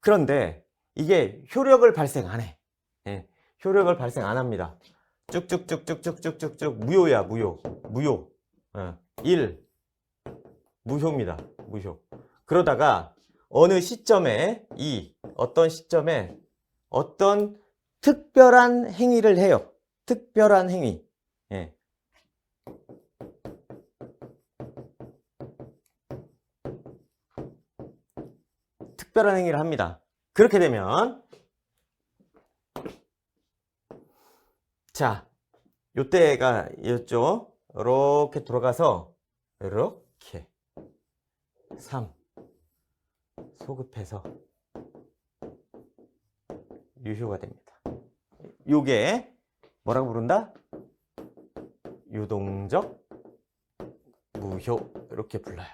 그런데 이게 효력을 발생 안 해. 효력을 발생 안 합니다. 쭉쭉쭉쭉쭉쭉쭉 무효야, 무효. 무효. 1. 무효입니다. 무효. 그러다가 어느 시점에 어떤 시점에 어떤 특별한 행위를 해요. 특별한 행위. 특별한 행위를 합니다. 그렇게 되면 자, 요때가 이었죠. 이렇게 돌아가서 이렇게 3 소급해서 유효가 됩니다. 요게 뭐라고 부른다? 유동적 무효 이렇게 불러요.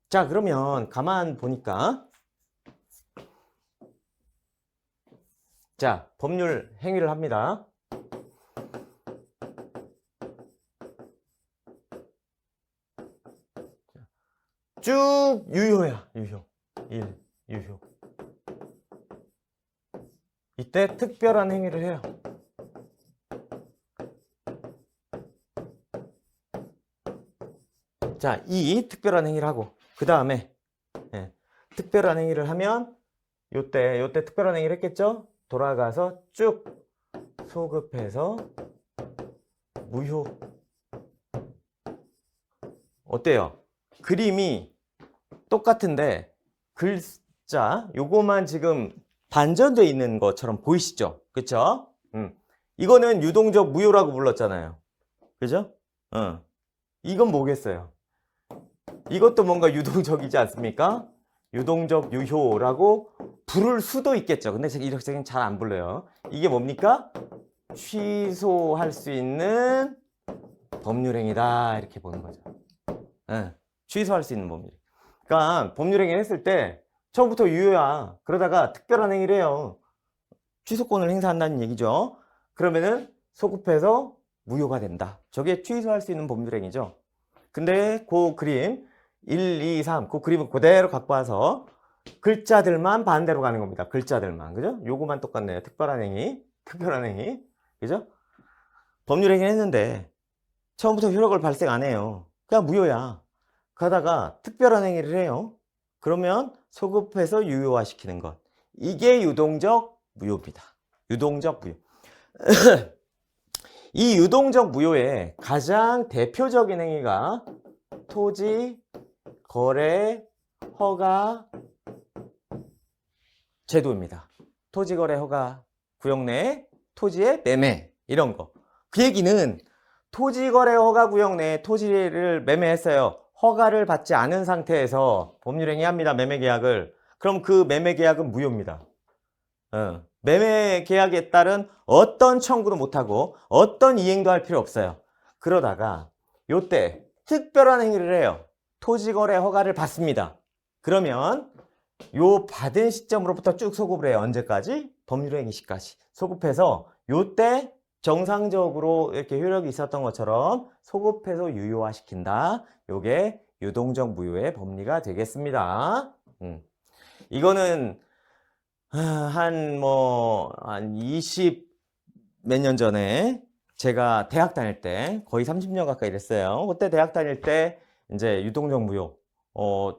자, 그러면 가만 보니까 자, 법률 행위를 합니다. 쭉 유효야. 유효. 1. 유효. 이때 특별한 행위를 해요. 자, 이 특별한 행위를 하고 그 다음에 특별한 행위를 하면 요때 특별한 행위를 했겠죠? 돌아가서 쭉 소급해서 무효. 어때요? 그림이 똑같은데 글자 요거만 지금 반전되어 있는 것처럼 보이시죠? 그쵸? 이거는 유동적 무효라고 불렀잖아요. 그죠? 이건 뭐겠어요? 이것도 뭔가 유동적이지 않습니까? 유동적 유효라고 부를 수도 있겠죠. 근데 이렇게 잘 안 불러요. 이게 뭡니까? 취소할 수 있는 법률행위다 이렇게 보는 거죠. 예, 취소할 수 있는 법률. 그러니까 법률행위를 했을 때 처음부터 유효야. 그러다가 특별한 행위를 해요. 취소권을 행사한다는 얘기죠. 그러면은 소급해서 무효가 된다. 저게 취소할 수 있는 법률행위죠. 근데 그 그림 1, 2, 3 그 그림을 그대로 갖고 와서 글자들만 반대로 가는 겁니다. 글자들만. 그죠? 요거만 똑같네요. 특별한 행위, 특별한 행위. 그죠? 법률행위를 했는데 처음부터 효력을 발생 안 해요. 그냥 무효야. 가다가 특별한 행위를 해요. 그러면 소급해서 유효화시키는 것. 이게 유동적 무효입니다. 유동적 무효. 이 유동적 무효의 가장 대표적인 행위가 토지, 거래, 허가, 제도입니다. 토지, 거래, 허가, 구역 내 토지의 매매 이런 거. 그 얘기는 토지, 거래, 허가, 구역 내 토지를 매매했어요. 허가를 받지 않은 상태에서 법률행위 합니다. 매매계약을. 그럼 그 매매계약은 무효입니다. 매매계약에 따른 어떤 청구도 못하고 어떤 이행도 할 필요 없어요. 그러다가 요때 특별한 행위를 해요. 토지거래 허가를 받습니다. 그러면 요 받은 시점으로부터 쭉 소급을 해요. 언제까지? 법률행위 시까지. 소급해서 요때 정상적으로 이렇게 효력이 있었던 것처럼 소급해서 유효화시킨다. 요게 유동적 무효의 법리가 되겠습니다. 이거는 한 20 몇 년 전에 제가 대학 다닐 때 거의 30년 가까이 됐어요. 그때 대학 다닐 때 이제 유동적 무효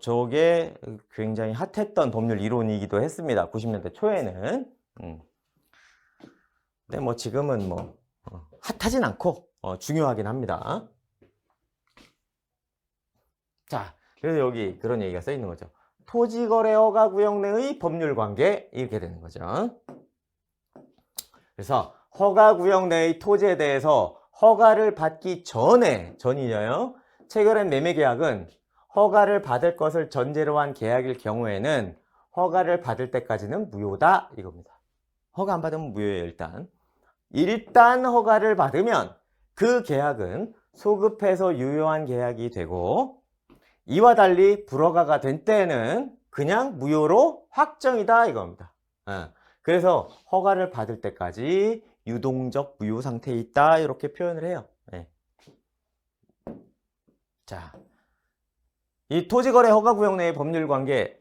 저게 굉장히 핫했던 법률 이론이기도 했습니다. 90년대 초에는. 근데 뭐 지금은 뭐 핫하진 않고 중요하긴 합니다. 자, 그래서 여기 그런 얘기가 써 있는 거죠. 토지거래 허가 구역 내의 법률관계 이렇게 되는 거죠. 그래서 허가 구역 내의 토지에 대해서 허가를 받기 전이에요. 체결한 매매계약은 허가를 받을 것을 전제로 한 계약일 경우에는 허가를 받을 때까지는 무효다 이겁니다. 허가 안 받으면 무효예요. 일단 허가를 받으면 그 계약은 소급해서 유효한 계약이 되고 이와 달리 불허가가 된 때에는 그냥 무효로 확정이다 이겁니다. 그래서 허가를 받을 때까지 유동적 무효 상태에 있다 이렇게 표현을 해요. 자, 이 토지거래 허가구역 내의 법률관계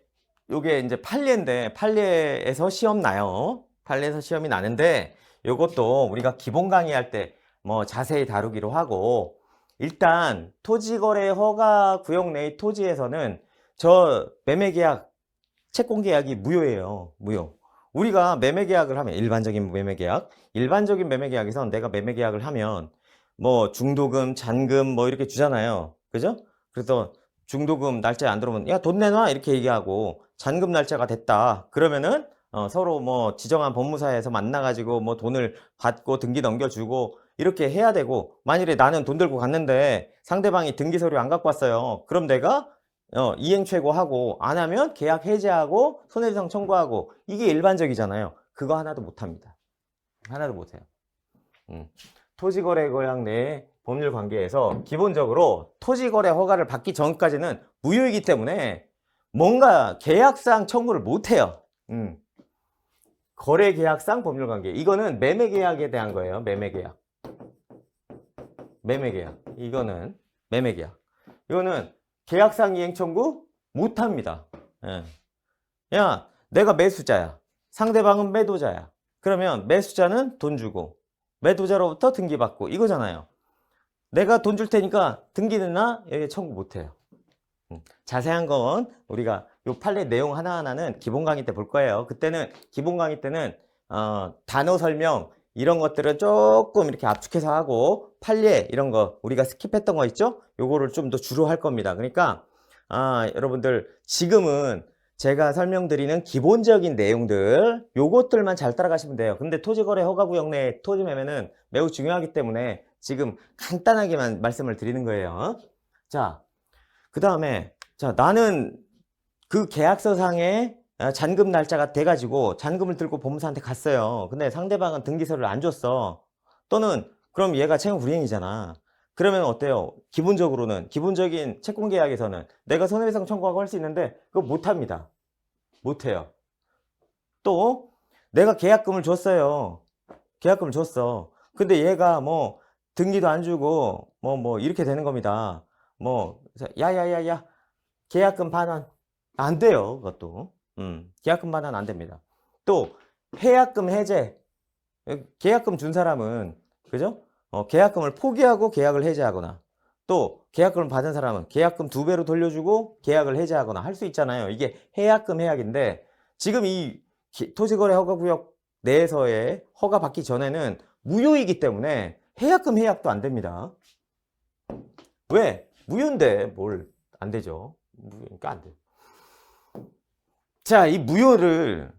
요게 이제 판례인데 판례에서 시험 나요. 판례에서 시험이 나는데 요것도 우리가 기본 강의할 때 뭐 자세히 다루기로 하고 일단 토지거래 허가구역 내의 토지에서는 저 매매계약 채권계약이 무효예요. 무효. 우리가 매매계약을 하면 일반적인 매매계약에선 내가 매매계약을 하면 뭐 중도금, 잔금 뭐 이렇게 주잖아요. 그죠? 그래서 중도금 날짜에 안 들어오면 야 돈 내놔 이렇게 얘기하고 잔금 날짜가 됐다 그러면은 서로 뭐 지정한 법무사에서 만나가지고 뭐 돈을 받고 등기 넘겨주고 이렇게 해야 되고 만일에 나는 돈 들고 갔는데 상대방이 등기 서류 안 갖고 왔어요. 그럼 내가 이행최고하고 안 하면 계약 해지하고 손해배상 청구하고 이게 일반적이잖아요. 그거 하나도 못합니다. 하나도 못해요. 토지거래거약 내 법률관계에서 기본적으로 토지거래 허가를 받기 전까지는 무효이기 때문에 뭔가 계약상 청구를 못해요. 거래계약상 법률관계 이거는 매매계약에 대한 거예요. 매매계약 이거는 매매계약 이거는 계약상 이행 청구 못합니다. 야 내가 매수자야 상대방은 매도자야 그러면 매수자는 돈 주고 매도자로부터 등기 받고 이거잖아요. 내가 돈 줄 테니까 등기는 나 여기 청구 못해요. 자세한 건 우리가 요 판례 내용 하나하나는 기본 강의 때 볼 거예요. 그때는 기본 강의 때는 단어 설명 이런 것들은 조금 이렇게 압축해서 하고 판례 이런 거 우리가 스킵했던 거 있죠? 요거를 좀 더 주로 할 겁니다. 그러니까 여러분들 지금은 제가 설명드리는 기본적인 내용들 요것들만 잘 따라가시면 돼요. 근데 토지거래 허가구역 내 토지 매매는 매우 중요하기 때문에 지금 간단하게만 말씀을 드리는 거예요. 자, 그 다음에 자 나는 그 계약서상에 잔금 날짜가 돼가지고 잔금을 들고 법무사한테 갔어요. 근데 상대방은 등기서를 안 줬어. 또는 그럼 얘가 채무 불이행이잖아. 그러면 어때요? 기본적인 채권계약에서는 내가 손해배상 청구하고 할 수 있는데 그거 못합니다. 못해요. 또 내가 계약금을 줬어요. 계약금을 줬어. 근데 얘가 뭐 등기도 안 주고 뭐 이렇게 되는 겁니다. 뭐 야야야야 계약금 반환 안 돼요. 그것도 계약금 반환 안 됩니다. 또 해약금 해제 계약금 준 사람은 그죠? 계약금을 포기하고 계약을 해제하거나 또 계약금을 받은 사람은 계약금 2배로 돌려주고 계약을 해제하거나 할 수 있잖아요. 이게 해약금 해약인데 지금 이 토지거래 허가구역 내에서의 허가 받기 전에는 무효이기 때문에 해약금 해약도 안 됩니다. 왜? 무효인데 뭘 안 되죠. 무효니까 안 돼. 자, 이 무효를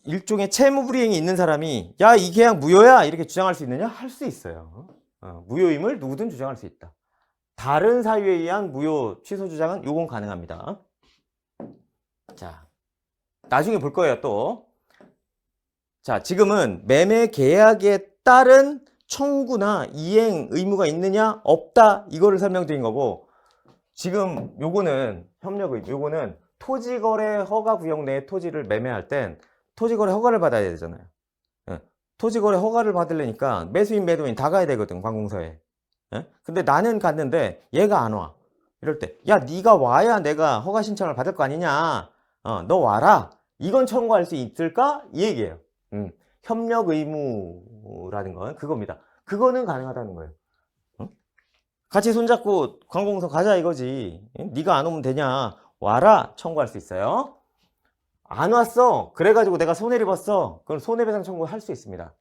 일종의 채무불이행이 있는 사람이 야, 이 계약 무효야 이렇게 주장할 수 있느냐? 할 수 있어요. 무효임을 누구든 주장할 수 있다. 다른 사유에 의한 무효 취소 주장은 요건 가능합니다. 자, 나중에 볼 거예요 또. 자, 지금은 매매 계약에 따른 청구나 이행 의무가 있느냐 없다 이거를 설명드린 거고, 지금 요거는 협력의 요거는 토지거래 허가구역 내 토지를 매매할 땐 토지거래 허가를 받아야 되잖아요. 토지거래 허가를 받으려니까 매수인 매도인 다 가야 되거든 관공서에. 근데 나는 갔는데 얘가 안 와. 이럴 때 야 네가 와야 내가 허가 신청을 받을 거 아니냐. 너 와라. 이건 청구할 수 있을까? 이 얘기예요. 협력 의무라는 건 그겁니다. 그거는 가능하다는 거예요. 같이 손잡고 관공서 가자 이거지. 네가 안 오면 되냐. 와라. 청구할 수 있어요. 안 왔어. 그래가지고 내가 손해를 입었어. 그럼 손해배상 청구할 수 있습니다.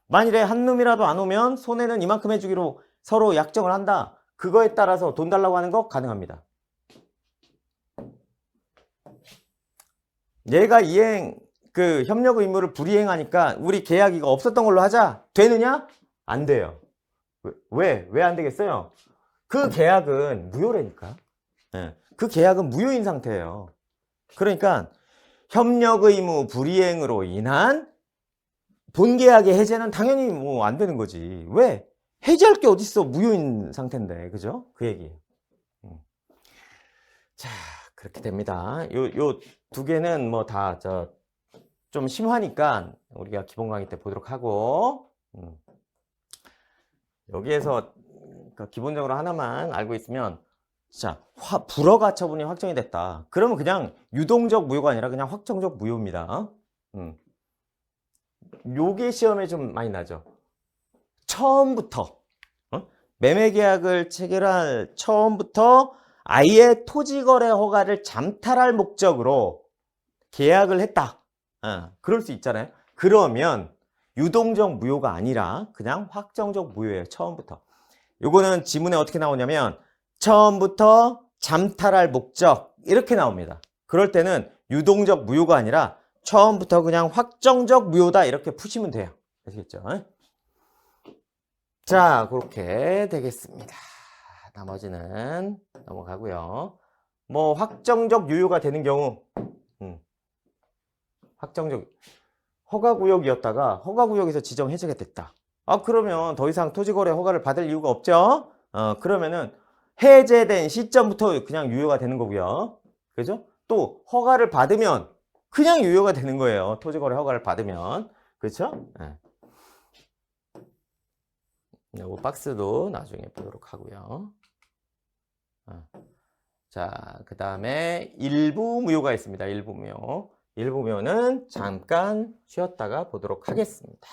만일에 한 놈이라도 안 오면 손해는 이만큼 해주기로 서로 약정을 한다. 그거에 따라서 돈 달라고 하는 거 가능합니다. 얘가 협력 의무를 불이행하니까 우리 계약 이거 없었던 걸로 하자. 되느냐? 안 돼요. 왜 안 되겠어요? 그 계약은 무효라니까. 그 계약은 무효인 상태예요. 그러니까 협력 의무 불이행으로 인한 본계약의 해제는 당연히 뭐 안 되는 거지. 왜? 해제할 게 어딨어. 무효인 상태인데. 그죠? 그 얘기예요. 자, 그렇게 됩니다. 요 두 개는 뭐 다 좀 심하니까 우리가 기본 강의 때 보도록 하고, 여기에서 기본적으로 하나만 알고 있으면, 자, 불허가 처분이 확정이 됐다. 그러면 그냥 유동적 무효가 아니라 그냥 확정적 무효입니다. 요게 시험에 좀 많이 나죠. 처음부터 매매계약을 체결할 처음부터 아예 토지거래 허가를 잠탈할 목적으로 계약을 했다. 그럴 수 있잖아요. 그러면 유동적 무효가 아니라 그냥 확정적 무효예요. 처음부터. 요거는 지문에 어떻게 나오냐면 처음부터 잠탈할 목적 이렇게 나옵니다. 그럴 때는 유동적 무효가 아니라 처음부터 그냥 확정적 무효다 이렇게 푸시면 돼요. 아시겠죠? 자, 그렇게 되겠습니다. 나머지는 넘어가고요. 뭐 확정적 유효가 되는 경우, 확정적 허가구역이었다가 허가구역에서 지정 해제가 됐다. 그러면 더 이상 토지거래 허가를 받을 이유가 없죠. 그러면은 해제된 시점부터 그냥 유효가 되는 거고요. 그죠? 또 허가를 받으면 그냥 유효가 되는 거예요. 토지거래 허가를 받으면. 그렇죠? 요거 박스도 나중에 보도록 하고요. 자, 그 다음에 일부 무효가 있습니다. 일부 무효. 일부 무효는 잠깐 쉬었다가 보도록 하겠습니다.